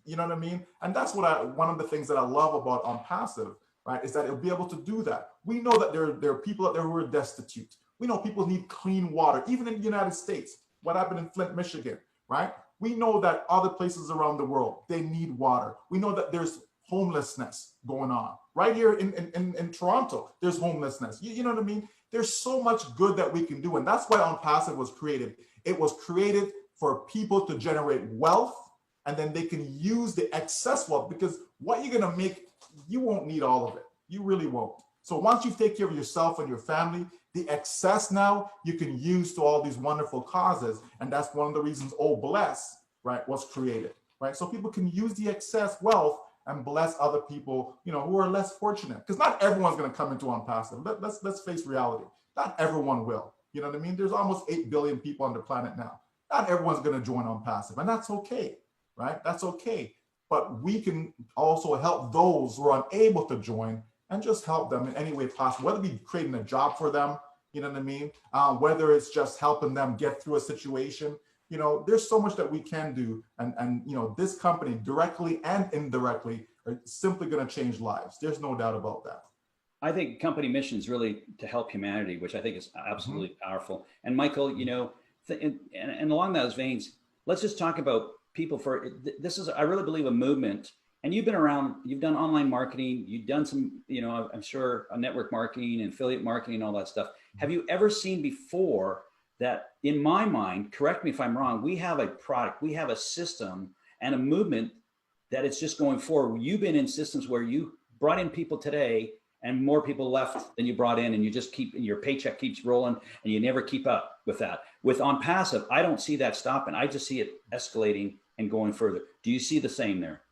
You know what I mean? And that's what one of the things that I love about Onpassive, right, is that it'll be able to do that. We know that there are people out there who are destitute. We know people need clean water, even in the United States. What happened in Flint, Michigan, right? We know that other places around the world, they need water. We know that there's homelessness going on. Right here in Toronto, there's homelessness. You know what I mean? There's so much good that we can do. And that's why Onpassive was created. It was created for people to generate wealth, and then they can use the excess wealth, because what you're gonna make, you won't need all of it. You really won't. So once you take care of yourself and your family, the excess now you can use to all these wonderful causes. And that's one of the reasons Oh Bless, right, was created, right? So people can use the excess wealth and bless other people, you know, who are less fortunate. Because not everyone's going to come into Onpassive. Let's face reality. Not everyone will. You know what I mean? There's almost 8 billion people on the planet now. Not everyone's going to join Onpassive, and that's okay, right? That's okay. But we can also help those who are unable to join and just help them in any way possible, whether it be creating a job for them, you know what I mean? Whether it's just helping them get through a situation. You know, there's so much that we can do. And you know, this company directly and indirectly are simply going to change lives. There's no doubt about that. I think company mission is really to help humanity, which I think is absolutely powerful. And Michael, you know, and along those veins, let's just talk about people this is, I really believe, a movement. And you've been around, you've done online marketing, you've done some, you know, I'm sure network marketing and affiliate marketing and all that stuff. Have you ever seen before that, in my mind, correct me if I'm wrong, we have a product, we have a system and a movement that it's just going forward? You've been in systems where you brought in people today and more people left than you brought in, and you just keep, your paycheck keeps rolling and you never keep up with that. With Onpassive, I don't see that stopping. I just see it escalating and going further. Do you see the same there?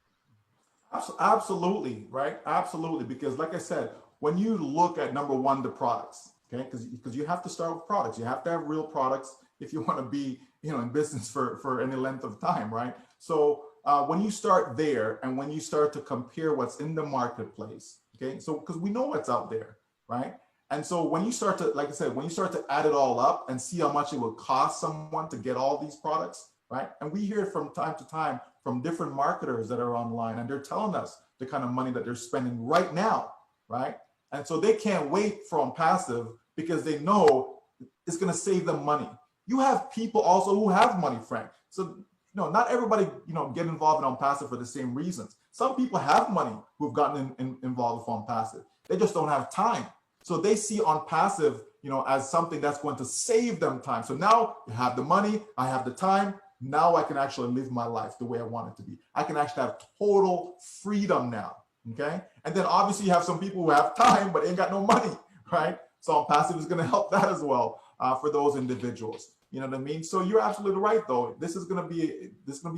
Absolutely, right? Absolutely. Because like I said, when you look at, number one, the products, okay, because you have to start with products. You have to have real products if you want to be, you know, in business for any length of time, right? So when you start there and when you start to compare what's in the marketplace, okay, so because we know what's out there, right? And so when you start to, like I said, when you start to add it all up and see how much it will cost someone to get all these products, right? And we hear it from time to time from different marketers that are online, and they're telling us the kind of money that they're spending right now, right? And so they can't wait for Onpassive because they know it's going to save them money. You have people also who have money, Frank. So, you know, not everybody, you know, get involved in Onpassive for the same reasons. Some people have money who've gotten involved with Onpassive. They just don't have time. So they see Onpassive, you know, as something that's going to save them time. So now you have the money, I have the time. Now I can actually live my life the way I want it to be. I can actually have total freedom now, okay? And then obviously you have some people who have time but ain't got no money, right? So Onpassive is gonna help that as well for those individuals. You know what I mean? So you're absolutely right though. This is gonna be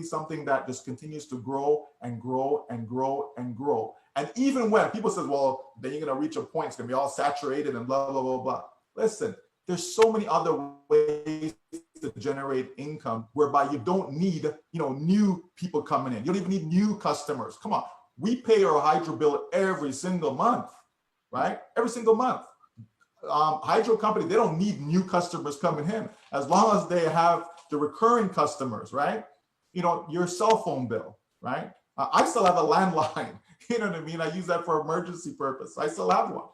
something that just continues to grow and grow and grow and grow. And even when people say, well, then you're gonna reach a point, it's gonna be all saturated and blah, blah, blah, blah. Listen, there's so many other ways to generate income whereby you don't need, you know, new people coming in. You don't even need new customers. Come on, we pay our hydro bill every single month, right? Every single month. hydro company, they don't need new customers coming in. As long as they have the recurring customers, right? You know, your cell phone bill, right? I still have a landline. You know what I mean? I use that for emergency purpose. I still have one.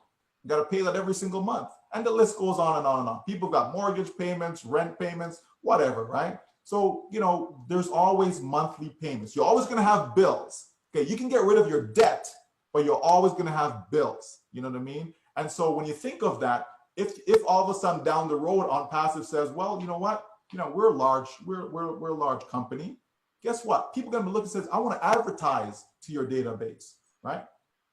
You got to pay that every single month. And the list goes on and on and on. People got mortgage payments, rent payments, whatever, right? So, you know, there's always monthly payments. You're always going to have bills. Okay, you can get rid of your debt, but you're always going to have bills. You know what I mean? And so when you think of that, if all of a sudden down the road Onpassive says, well, you know what? You know, we're large, we're a large company. Guess what? People are going to look and say, I want to advertise to your database, right?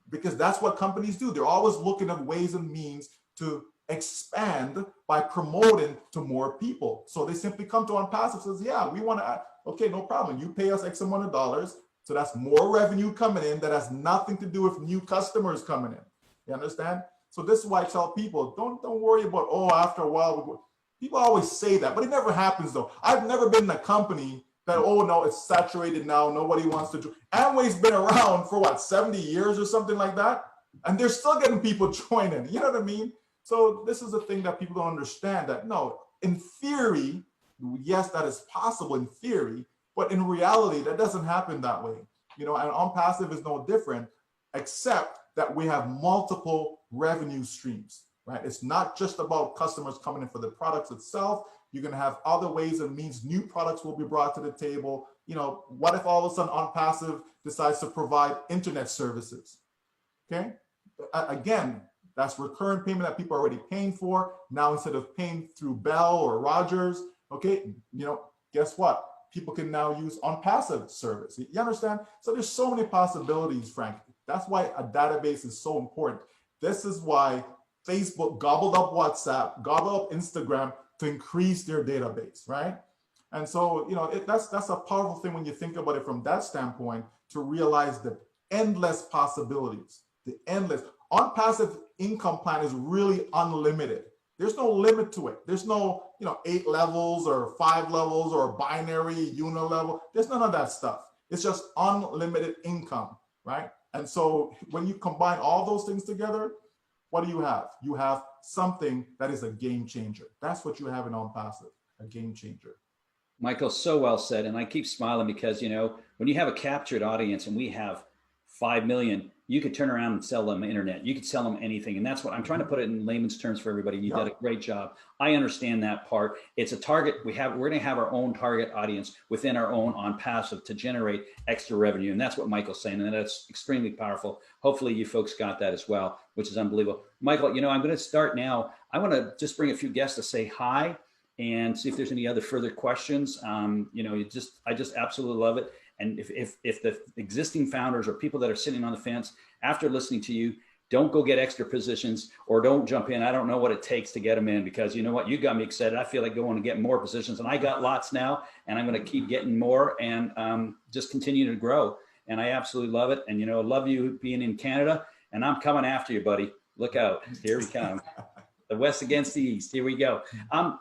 Because that's what companies do. They're always looking at ways and means to expand by promoting to more people. So they simply come to Onpassive and says, yeah, we want to, okay, no problem. You pay us X amount of dollars. So that's more revenue coming in that has nothing to do with new customers coming in. You understand? So this is why I tell people, don't worry about, oh, after a while, people always say that, but it never happens though. I've never been in a company that, oh no, it's saturated now, nobody wants to join. Amway's been around for what, 70 years or something like that? And they're still getting people joining, you know what I mean? So this is the thing that people don't understand, that no, in theory, yes, that is possible in theory, but in reality, that doesn't happen that way. You know, and Onpassive is no different, except that we have multiple revenue streams, right? It's not just about customers coming in for the products itself. You're going to have other ways and means. New products will be brought to the table. You know, what if all of a sudden Onpassive decides to provide internet services? Okay, again, that's recurrent payment that people are already paying for. Now, instead of paying through Bell or Rogers, okay, you know, guess what? People can now use Onpassive service. You understand? So there's so many possibilities, Frank. That's why a database is so important. This is why Facebook gobbled up WhatsApp, gobbled up Instagram to increase their database, right? And so, you know, that's a powerful thing when you think about it from that standpoint, to realize the endless possibilities, the endless. Onpassive income plan is really unlimited. There's no limit to it. There's no, you know, 8 levels or 5 levels or binary unilevel. There's none of that stuff. It's just unlimited income, right? And so when you combine all those things together, what do you have? You have something that is a game changer. That's what you have in Onpassive, a game changer. Michael, so well said. And I keep smiling because, you know, when you have a captured audience and we have 5 million, you could turn around and sell them internet. You could sell them anything. And that's what I'm trying to put it in layman's terms for everybody. You did a great job. I understand that part. It's a target. We're going to have our own target audience within our own Onpassive to generate extra revenue. And that's what Michael's saying. And that's extremely powerful. Hopefully you folks got that as well, which is unbelievable. Michael, you know, I'm going to start now. I want to just bring a few guests to say hi and see if there's any other further questions. You know, I just absolutely love it. And if the existing founders or people that are sitting on the fence after listening to you, don't go get extra positions or don't jump in. I don't know what it takes to get them in, because you know what, you got me excited. I feel like going to get more positions, and I got lots now, and I'm going to keep getting more and just continue to grow. And I absolutely love it. And, you know, love you being in Canada, and I'm coming after you, buddy. Look out. Here we come. The West against the East. Here we go.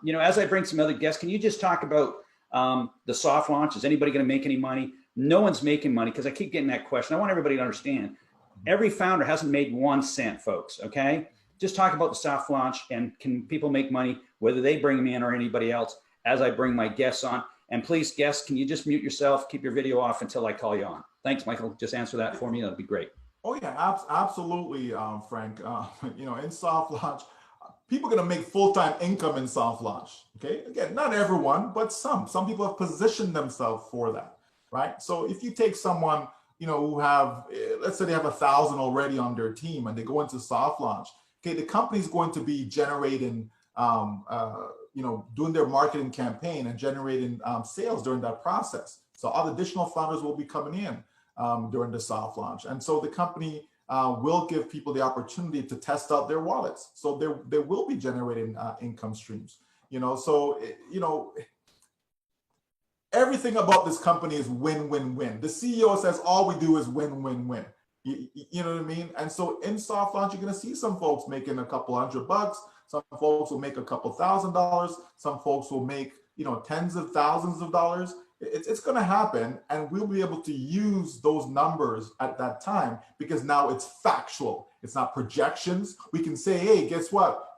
You know, as I bring some other guests, can you just talk about the soft launch? Is anybody going to make any money? No one's making money, because I keep getting that question. I want everybody to understand, every founder hasn't made 1 cent, folks, okay? Just talk about the soft launch, and can people make money, whether they bring me in or anybody else, as I bring my guests on. And please, guests, can you just mute yourself, keep your video off until I call you on? Thanks, Michael. Just answer that for me. That'd be great. Oh yeah, absolutely, Frank. You know, in soft launch, people are going to make full-time income in soft launch, okay? Again, not everyone, but some people have positioned themselves for that. Right. So if you take someone, you know, who have, let's say they have 1,000 already on their team and they go into soft launch, okay, the company's going to be generating, you know, doing their marketing campaign and generating sales during that process. So other additional founders will be coming in during the soft launch. And so the company will give people the opportunity to test out their wallets. So they will be generating income streams, you know, so, you know, everything about this company is win-win-win. The CEO says all we do is win-win-win. You know what I mean? And so in soft launch, you're going to see some folks making a couple $100. Some folks will make a couple $1,000. Some folks will make, you know, tens of thousands of dollars. It's going to happen, and we'll be able to use those numbers at that time, because now it's factual. It's not projections. We can say, hey, guess what?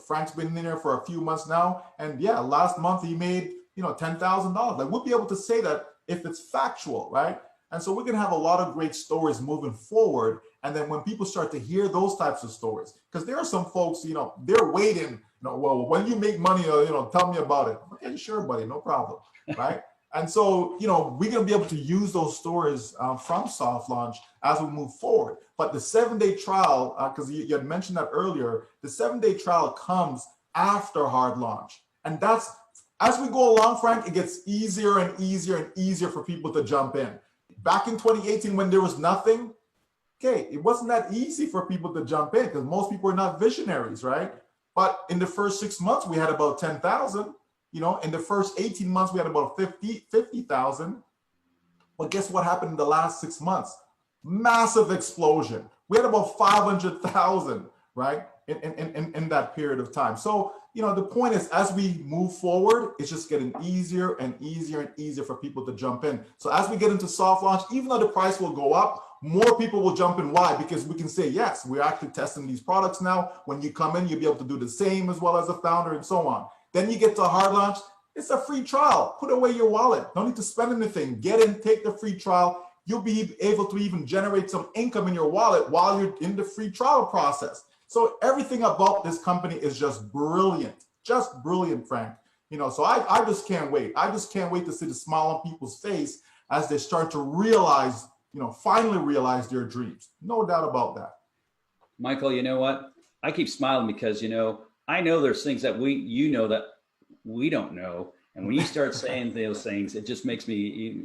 Frank's been in there for a few months now, and yeah, last month he made $10,000. Like, we'll be able to say that if it's factual, right? And so we're gonna have a lot of great stories moving forward. And then when people start to hear those types of stories, because there are some folks, they're waiting. Well, when you make money, tell me about it. Okay, sure, buddy, no problem, right? And so, we're going to be able to use those stories from soft launch as we move forward. But the 7-day trial, because you had mentioned that earlier, the 7-day trial comes after hard launch. And that's, as we go along, Frank, it gets easier and easier and easier for people to jump in. Back in 2018, when there was nothing, okay, it wasn't that easy for people to jump in because most people are not visionaries, right? But in the first 6 months, we had about 10,000. In the first 18 months, we had about 50,000. But guess what happened in the last 6 months? Massive explosion. We had about 500,000, right? In that period of time. So, the point is, as we move forward, it's just getting easier and easier and easier for people to jump in. So as we get into soft launch, even though the price will go up, more people will jump in. Why? Because we can say, yes, we're actually testing these products now. When you come in, you'll be able to do the same as well as a founder and so on. Then you get to a hard launch. It's a free trial. Put away your wallet. Don't need to spend anything. Get in, take the free trial. You'll be able to even generate some income in your wallet while you're in the free trial process. So everything about this company is just brilliant, Frank. So I just can't wait. I just can't wait to see the smile on people's face as they start to realize, finally realize their dreams. No doubt about that. Michael, you know what? I keep smiling because, I know there's things that that we don't know. And when you start saying those things, it just makes me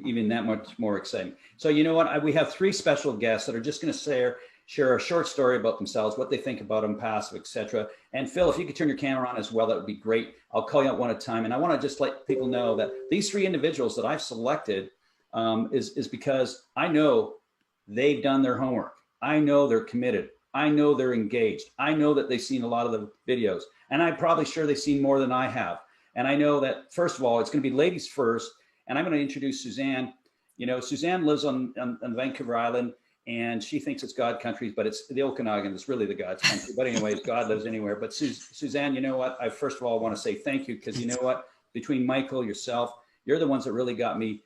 even that much more exciting. So you know what? We have 3 special guests that are just going to share a short story about themselves, what they think about Onpassive, etc. And Phil, if you could turn your camera on as well, that would be great. I'll call you out one at a time. And I want to just let people know that these 3 individuals that I've selected is because I know they've done their homework. I know they're committed. I know they're engaged. I know that they've seen a lot of the videos, and I'm probably sure they've seen more than I have. And I know that, first of all, it's going to be ladies first. And I'm going to introduce Suzanne. Suzanne lives on Vancouver Island, and she thinks it's God country, but it's the Okanagan. It's really the God's country. But anyways, God lives anywhere. But Suzanne, you know what? I first of all want to say thank you, because you know what? Between Michael, yourself, you're the ones that really got me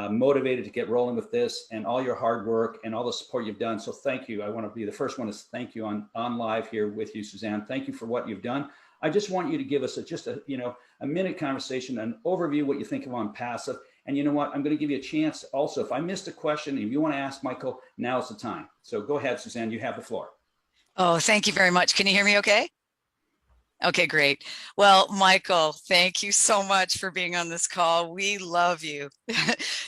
motivated to get rolling with this, and all your hard work and all the support you've done. So thank you. I want to be the first one to thank you on live here with you, Suzanne. Thank you for what you've done. I just want you to give us a minute conversation, an overview, what you think of Onpassive. And you know what? I'm going to give you a chance also. If I missed a question, if you want to ask Michael, now's the time. So go ahead, Suzanne, you have the floor. Oh, thank you very much. Can you hear me okay? Okay, great. Well, Michael, thank you so much for being on this call. We love you.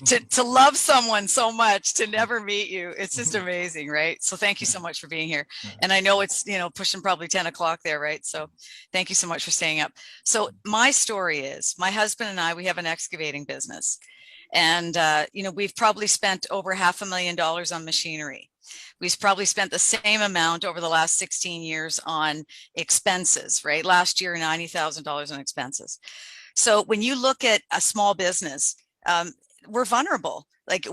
to love someone so much, to never meet you, it's just amazing, right? So thank you so much for being here. And I know it's, pushing probably 10 o'clock there, right? So thank you so much for staying up. So my story is, my husband and I, we have an excavating business. And, we've probably spent over $500,000 on machinery. We've probably spent the same amount over the last 16 years on expenses, right? Last year, $90,000 on expenses. So when you look at a small business, we're vulnerable. Like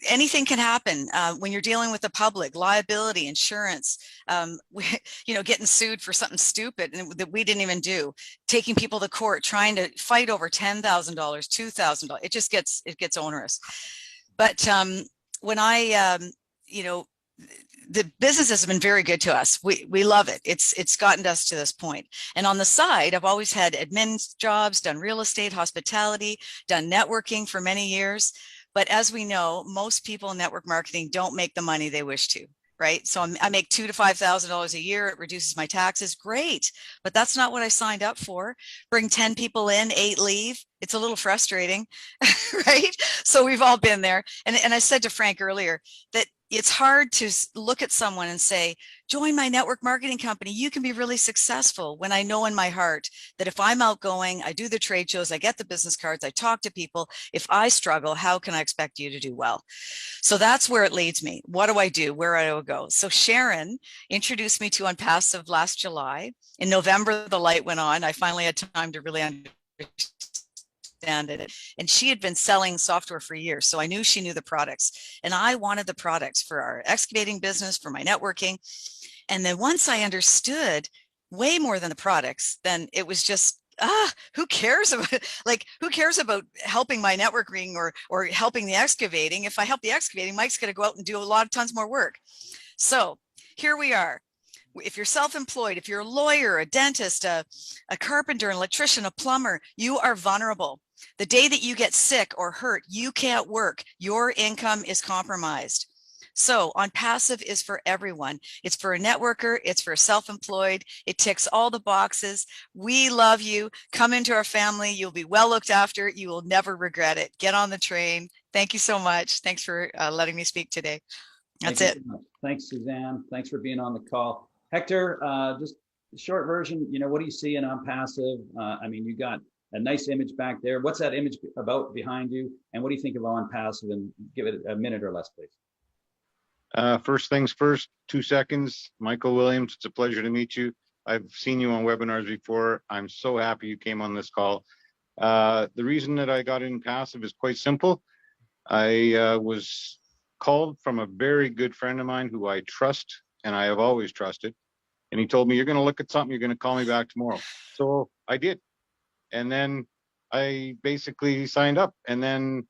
anything can happen when you're dealing with the public, liability, insurance, getting sued for something stupid and that we didn't even do, taking people to court, trying to fight over $10,000, $2,000. It gets onerous. But when the business has been very good to us. We love it. It's gotten us to this point. And on the side, I've always had admin jobs, done real estate, hospitality, done networking for many years. But as we know, most people in network marketing don't make the money they wish to, right? So I make $2,000 to $5,000 a year. It reduces my taxes. Great. But that's not what I signed up for. Bring 10 people in, 8 leave. It's a little frustrating, right? So we've all been there. And I said to Frank earlier that it's hard to look at someone and say, join my network marketing company. You can be really successful, when I know in my heart that if I'm outgoing, I do the trade shows, I get the business cards, I talk to people. If I struggle, how can I expect you to do well? So that's where it leads me. What do I do? Where do I go? So Sharon introduced me to Onpassive last July. In November, the light went on. I finally had time to really understand understand it. And she had been selling software for years. So I knew she knew the products, and I wanted the products for our excavating business, for my networking. And then once I understood way more than the products, then it was just, who cares about who cares about helping my networking or helping the excavating? If I help the excavating, Mike's going to go out and do tons more work. So here we are. If you're self-employed, if you're a lawyer, a dentist, a carpenter, an electrician, a plumber, you are vulnerable. The day that you get sick or hurt, you can't work. Your income is compromised. So Onpassive is for everyone. It's for a networker. It's for a self-employed. It ticks all the boxes. We love you. Come into our family. You'll be well looked after. You will never regret it. Get on the train. Thank you so much. Thanks for letting me speak today. That's it. Thanks, Suzanne. Thanks for being on the call. Hector, just a short version, what do you see in Onpassive? I mean, you got a nice image back there. What's that image about behind you? And what do you think of Onpassive? And give it a minute or less, please. First things first, 2 seconds. Michael Williams, it's a pleasure to meet you. I've seen you on webinars before. I'm so happy you came on this call. The reason that I got in Passive is quite simple. I was called from a very good friend of mine who I trust, and I have always trusted. And he told me, you're going to look at something, you're going to call me back tomorrow. So I did. And then I basically signed up. And then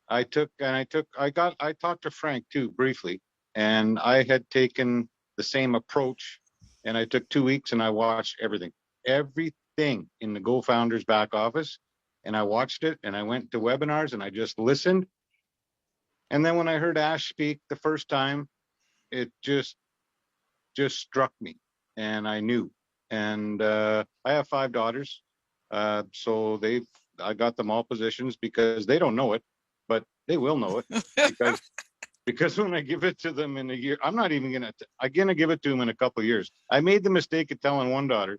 I talked to Frank too, briefly. And I had taken the same approach, and I took 2 weeks and I watched everything in the GoFounders back office. And I watched it, and I went to webinars and I just listened. And then when I heard Ash speak the first time, it just struck me, and I knew. And I have 5 daughters, so I got them all positions because they don't know it, but they will know it because when I give it to them in a year, I'm gonna give it to them in a couple of years. I made the mistake of telling one daughter,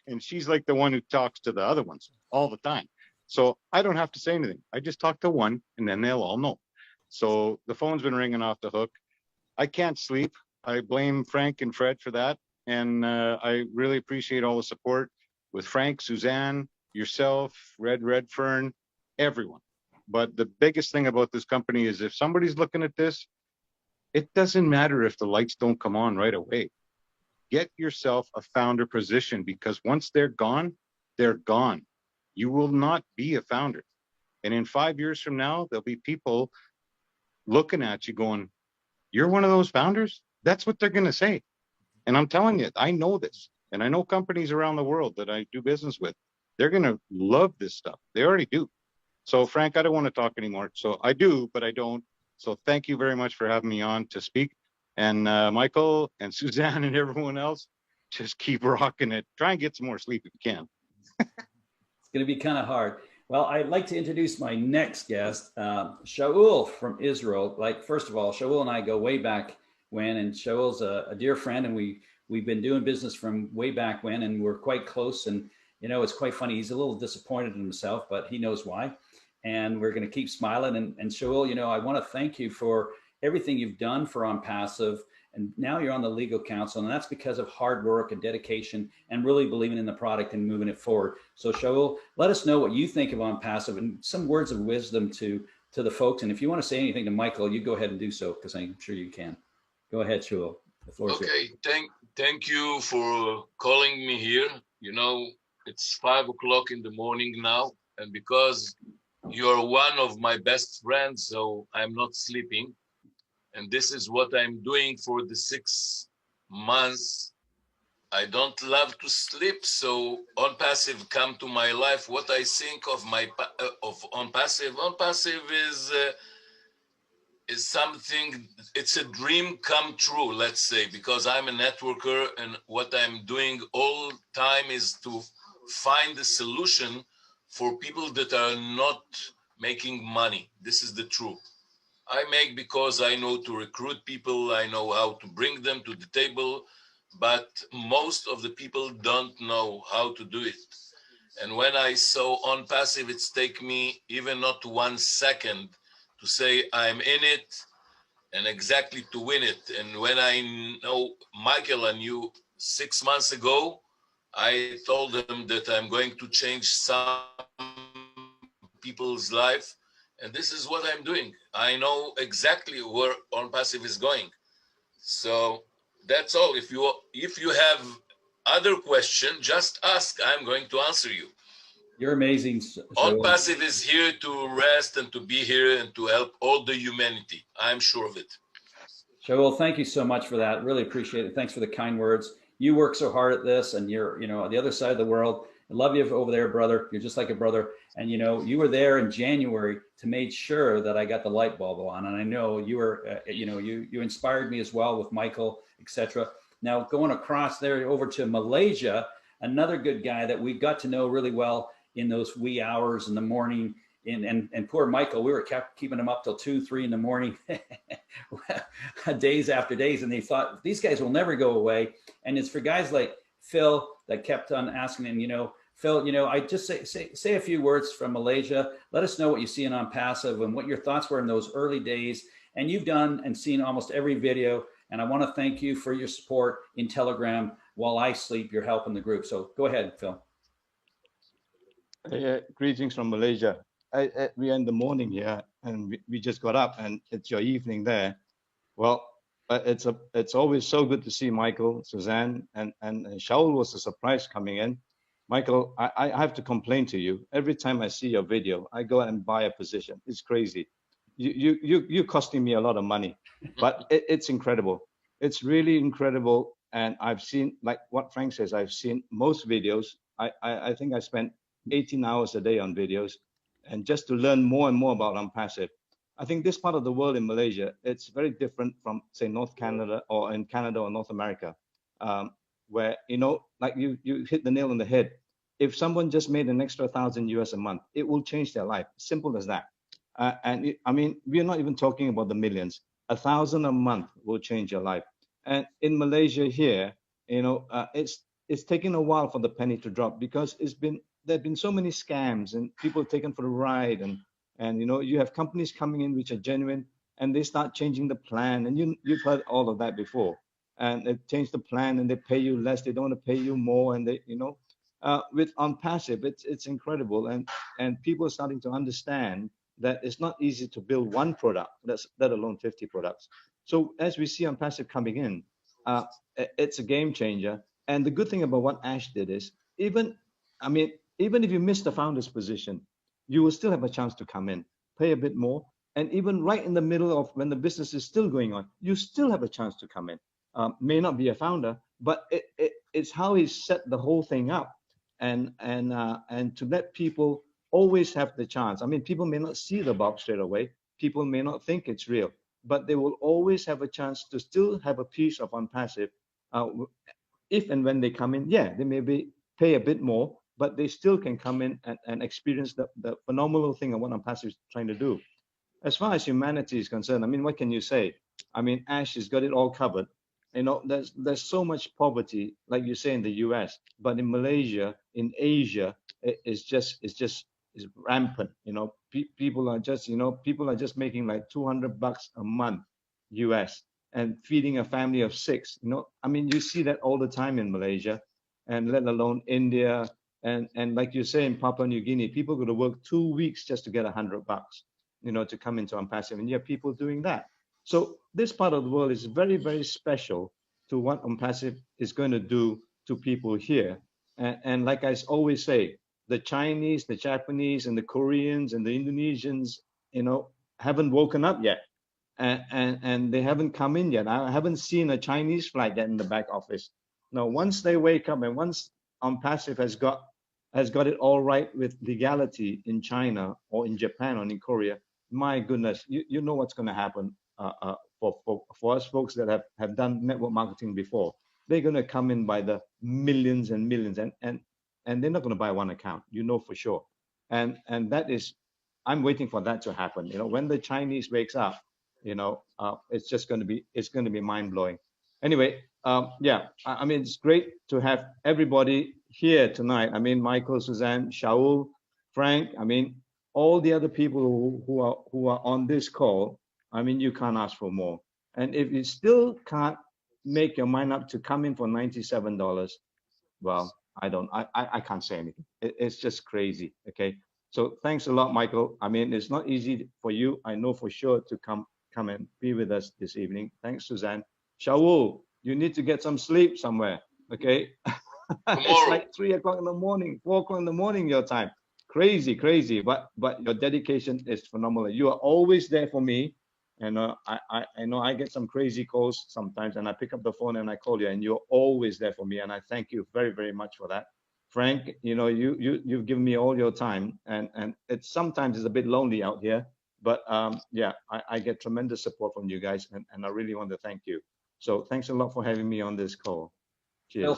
and she's like the one who talks to the other ones all the time. So I don't have to say anything. I just talk to one, and then they'll all know. So the phone's been ringing off the hook. I can't sleep. I blame Frank and Fred for that. And I really appreciate all the support with Frank, Suzanne, yourself, Redfern, everyone. But the biggest thing about this company is if somebody's looking at this, it doesn't matter if the lights don't come on right away. Get yourself a founder position, because once they're gone, they're gone. You will not be a founder. And in 5 years from now, there'll be people looking at you going, you're one of those founders? That's what they're going to say. And I'm telling you, I know this. And I know companies around the world that I do business with. They're going to love this stuff. They already do. So Frank, I don't want to talk anymore. So I do, but I don't. So thank you very much for having me on to speak. And Michael and Suzanne and everyone else, just keep rocking it. Try and get some more sleep if you can. It's going to be kind of hard. Well, I'd like to introduce my next guest, Shaul from Israel. First of all, Shaul and I go way back when, and Shaul's a dear friend, and we've been doing business from way back when, and we're quite close. And it's quite funny. He's a little disappointed in himself, but he knows why. And we're going to keep smiling. And Shaul, I want to thank you for everything you've done for Onpassive. And now you're on the legal counsel, and that's because of hard work and dedication and really believing in the product and moving it forward. So Shaul, let us know what you think of Onpassive and some words of wisdom to the folks. And if you want to say anything to Michael, you go ahead and do so, because I'm sure you can. Go ahead, Shaul. The floor is yours. Okay, thank you for calling me here. It's 5 o'clock in the morning now, and because you're one of my best friends, so I'm not sleeping. And this is what I'm doing for the 6 months. I don't love to sleep, so Onpassive come to my life. What I think of Onpassive is something. It's a dream come true, let's say, because I'm a networker, and what I'm doing all time is to find a solution for people that are not making money. This is the truth. I make because I know to recruit people, I know how to bring them to the table, but most of the people don't know how to do it. And when I saw Onpassive, it's take me even not 1 second to say I'm in it and exactly to win it. And when I know Michael and you 6 months ago, I told him that I'm going to change some people's life. And this is what I'm doing. I know exactly where Onpassive is going. So that's all. If you have other question, just ask. I'm going to answer you. You're amazing. Onpassive is here to rest and to be here and to help all the humanity. I'm sure of it. Shaul, thank you so much for that. Really appreciate it. Thanks for the kind words. You work so hard at this, and you're, on the other side of the world. I love you over there, brother. You're just like a brother. And you were there in January to make sure that I got the light bulb on. And I know you were, you inspired me as well with Michael, etc. Now going across there over to Malaysia, another good guy that we got to know really well in those wee hours in the morning. And poor Michael, we were keeping him up till 2, 3 in the morning, days after days. And they thought these guys will never go away. And it's for guys like Phil that kept on asking him, Phil, I just say a few words from Malaysia. Let us know what you see in Onpassive and what your thoughts were in those early days. And you've done and seen almost every video. And I want to thank you for your support in Telegram while I sleep. You're helping the group. So go ahead, Phil. Greetings from Malaysia. We are in the morning here, and we just got up, and it's your evening there. Well, it's always so good to see Michael, Suzanne, and Shaul was a surprise coming in. Michael, I have to complain to you. Every time I see your video, I go and buy a position. It's crazy. You're costing me a lot of money, but it's incredible. It's really incredible. And I've seen, like what Frank says, I've seen most videos. I think I spent 18 hours a day on videos, and just to learn more and more about Onpassive. I think this part of the world in Malaysia, it's very different from, say, North Canada or in Canada or North America, where, like you hit the nail on the head. If someone just made an extra $1,000 a month, it will change their life. Simple as that. I mean, we're not even talking about the millions. 1,000 a month will change your life. And in Malaysia here, it's taken a while for the penny to drop, because there have been so many scams and people taken for a ride, and you have companies coming in which are genuine, and they start changing the plan, and you've heard all of that before, and they change the plan and they pay you less, they don't want to pay you more, and they with Onpassive, it's incredible, and people are starting to understand that it's not easy to build one product, let alone 50 products. So as we see Onpassive coming in, it's a game changer. And the good thing about what Ash did is, even if you miss the founder's position, you will still have a chance to come in, pay a bit more, and even right in the middle of when the business is still going on, you still have a chance to come in. May not be a founder, but it's how he set the whole thing up, and to let people always have the chance. I mean, people may not see the bulb straight away, people may not think it's real, but they will always have a chance to still have a piece of Onpassive. If and when they come in, yeah, they may pay a bit more, but they still can come in and experience the phenomenal thing of what Onpassive is trying to do. As far as humanity is concerned, I mean, what can you say? I mean, Ash has got it all covered. There's so much poverty, like you say, in the US, but in Malaysia, in Asia, it's rampant. People are just making like $200 a month US and feeding a family of 6. I mean, you see that all the time in Malaysia, and let alone India, and like you say, in Papua New Guinea, people go to work 2 weeks just to get $100, to come into Onpassive, and you have people doing that. So this part of the world is very, very special to what Onpassive is going to do to people here. And like I always say, the Chinese, the Japanese, and the Koreans, and the Indonesians, haven't woken up yet. And they haven't come in yet. I haven't seen a Chinese flag yet in the back office. Now, once they wake up, and once Onpassive has got it all right with legality in China or in Japan or in Korea, my goodness, you know what's going to happen for us folks that have done network marketing before. They're going to come in by the millions and millions, and they're not going to buy one account, for sure. And that is, I'm waiting for that to happen. When the Chinese wakes up, it's going to be mind blowing. Anyway, yeah, I mean, it's great to have everybody here tonight. I mean, Michael, Suzanne, Shaul, Frank, I mean, all the other people who are on this call. I mean, you can't ask for more. And if you still can't make your mind up to come in for $97, well, I can't say anything. It's just crazy. Okay. So thanks a lot, Michael. I mean, it's not easy for you, I know for sure, to come and be with us this evening. Thanks, Suzanne. Shaul, you need to get some sleep somewhere, okay? It's Tomorrow. like 3 o'clock in the morning, 4 o'clock in the morning, your time. Crazy, crazy, but your dedication is phenomenal. You are always there for me. And I know I get some crazy calls sometimes, and I pick up the phone and I call you, and you're always there for me. And I thank you very, very much for that. Frank, you know, you've given me all your time, and it's sometimes it's a bit lonely out here, but yeah, I get tremendous support from you guys, and I really want to thank you. So thanks a lot for having me on this call. Cheers. Bill,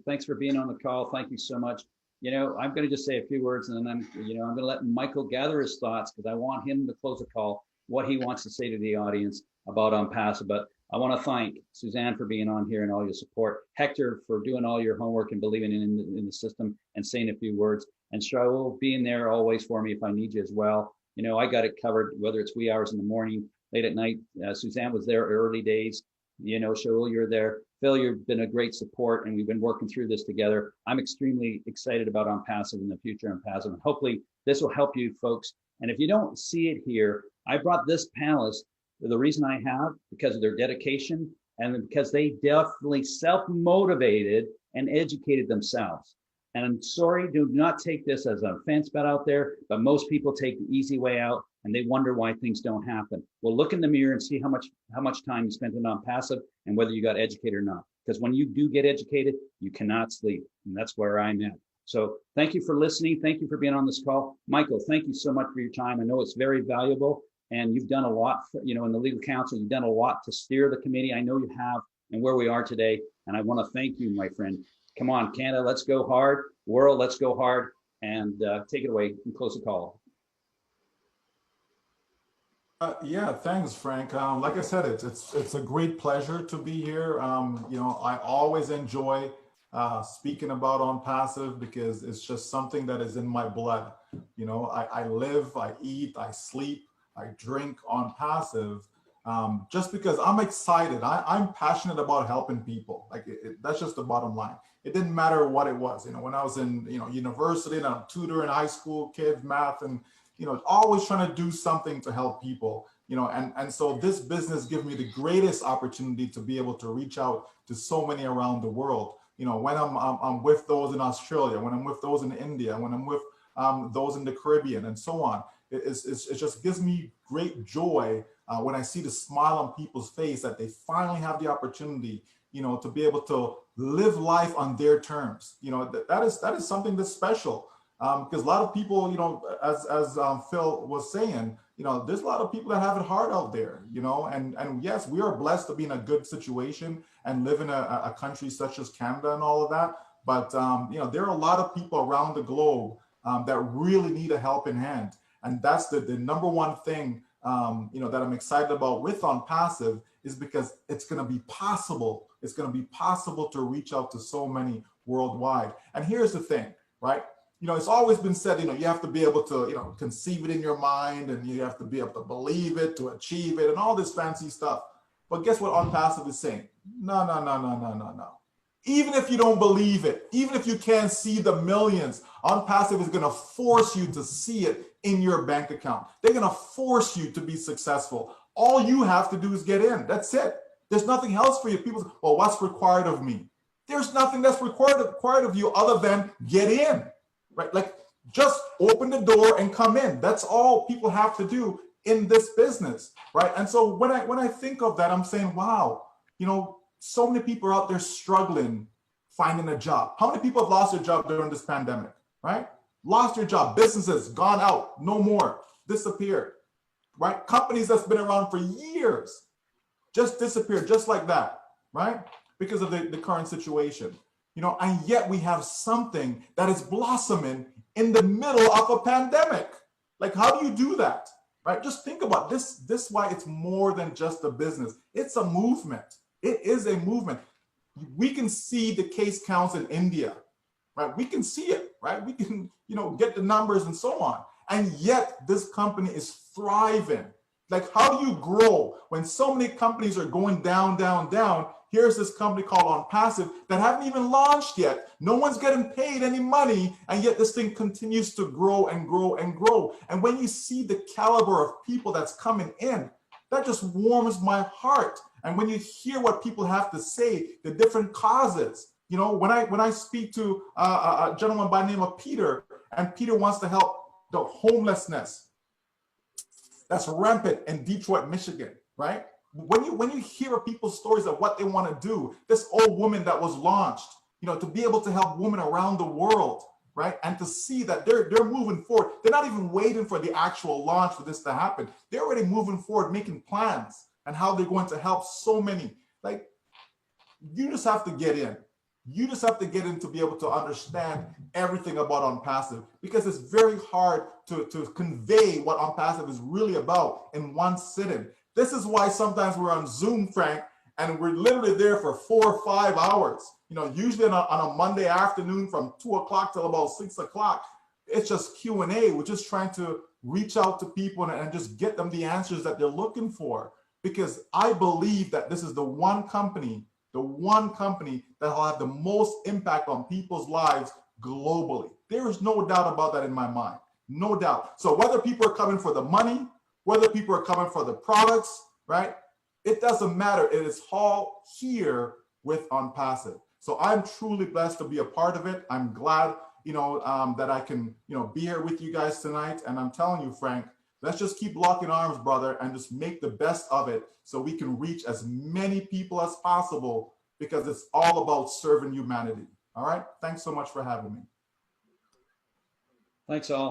thanks for being on the call. Thank you so much. You know, I'm going to just say a few words, and then I'm going to let Michael gather his thoughts, because I want him to close the call, what he wants to say to the audience about Onpassive. But I want to thank Suzanne for being on here and all your support, Hector for doing all your homework and believing in the system and saying a few words, and Shaul being there always for me if I need you as well. You know, I got it covered, whether it's wee hours in the morning, late at night. Suzanne was there early days. You know, Shaul, you're there. Phil, you've been a great support, and we've been working through this together. I'm extremely excited about Onpassive and the future of Onpassive, and hopefully this will help you folks. And if you don't see it here, I brought this panelist, the reason I have, because of their dedication and because they definitely self-motivated and educated themselves. And I'm sorry, do not take this as an offense bet out there, but most people take the easy way out and they wonder why things don't happen. Well, look in the mirror and see how much time you spent on Onpassive and whether you got educated or not. Because when you do get educated, you cannot sleep. And that's where I'm at. So thank you for listening. Thank you for being on this call. Michael, thank you so much for your time. I know it's very valuable, and you've done a lot for, you know, in the legal counsel, you've done a lot to steer the committee. I know you have, and where we are today. And I want to thank you, my friend. Come on, Canada, let's go hard. World, let's go hard. And take it away and close the call. Yeah, thanks, Frank. Like I said, it's a great pleasure to be here. You know, I always enjoy speaking about Onpassive because it's just something that is in my blood. You know, I live, I eat, I sleep, I drink Onpassive just because I'm excited. I'm passionate about helping people. Like that's just the bottom line. It didn't matter what it was. You know, when I was in university and I'm tutoring high school kids, math, and always trying to do something to help people. And so this business gives me the greatest opportunity to be able to reach out to so many around the world. When I'm with those in Australia, when I'm with those in India, when I'm with those in the Caribbean, and so on. It just gives me great joy when I see the smile on people's face that they finally have the opportunity, to be able to live life on their terms. That is something that's special. Because a lot of people, as Phil was saying, there's a lot of people that have it hard out there, and yes, we are blessed to be in a good situation and live in a country such as Canada and all of that. But, there are a lot of people around the globe that really need a helping hand. And that's the number one thing, that I'm excited about with Onpassive is because it's going to be possible. It's going to be possible to reach out to so many worldwide. And here's the thing, right? It's always been said, you have to be able to, conceive it in your mind, and you have to be able to believe it, to achieve it, and all this fancy stuff. But guess what Onpassive is saying? No. Even if you don't believe it, even if you can't see the millions, Onpassive is going to force you to see it in your bank account. They're going to force you to be successful. All you have to do is get in. That's it. There's nothing else for you. People say, well, what's required of me? There's nothing that's required of you other than get in. Right? Like just open the door and come in. That's all people have to do in this business, right? And so when I think of that, I'm saying, wow, so many people are out there struggling finding a job. How many people have lost their job during this pandemic, right? Lost their job, businesses gone out, no more, disappeared, right? Companies that's been around for years just disappeared just like that, right? Because of the current situation. And yet we have something that is blossoming in the middle of a pandemic. Like, how do you do that, right? Just think about this. This is why it's more than just a business. It's a movement. It is a movement. We can see the case counts in India, right? We can see it, right? We can, get the numbers and so on. And yet this company is thriving. Like, how do you grow when so many companies are going down, down, down? Here's this company called Onpassive that haven't even launched yet. No one's getting paid any money, and yet this thing continues to grow and grow and grow. And when you see the caliber of people that's coming in, that just warms my heart. And when you hear what people have to say, the different causes, you know, when I speak to a gentleman by the name of Peter, and Peter wants to help the homelessness that's rampant in Detroit, Michigan, right? When you hear people's stories of what they want to do, this old woman that was launched, you know, to be able to help women around the world, right? And to see that they're moving forward. They're not even waiting for the actual launch for this to happen. They're already moving forward, making plans and how they're going to help so many. Like, you just have to get in. You just have to get in to be able to understand everything about Onpassive, because it's very hard to convey what Onpassive is really about in one sitting. This is why sometimes we're on Zoom, Frank, and we're literally there for 4 or 5 hours. You know, usually on a Monday afternoon from 2 o'clock till about 6 o'clock, it's just Q&A. We're just trying to reach out to people and just get them the answers that they're looking for. Because I believe that this is the one company that will have the most impact on people's lives globally. There is no doubt about that in my mind, no doubt. So whether people are coming for the money, whether people are coming for the products, right? It doesn't matter. It is all here with Onpassive. So I'm truly blessed to be a part of it. I'm glad, you know, that I can, you know, be here with you guys tonight. And I'm telling you, Frank, let's just keep locking arms, brother, and just make the best of it so we can reach as many people as possible, because it's all about serving humanity. All right. Thanks so much for having me. Thanks all.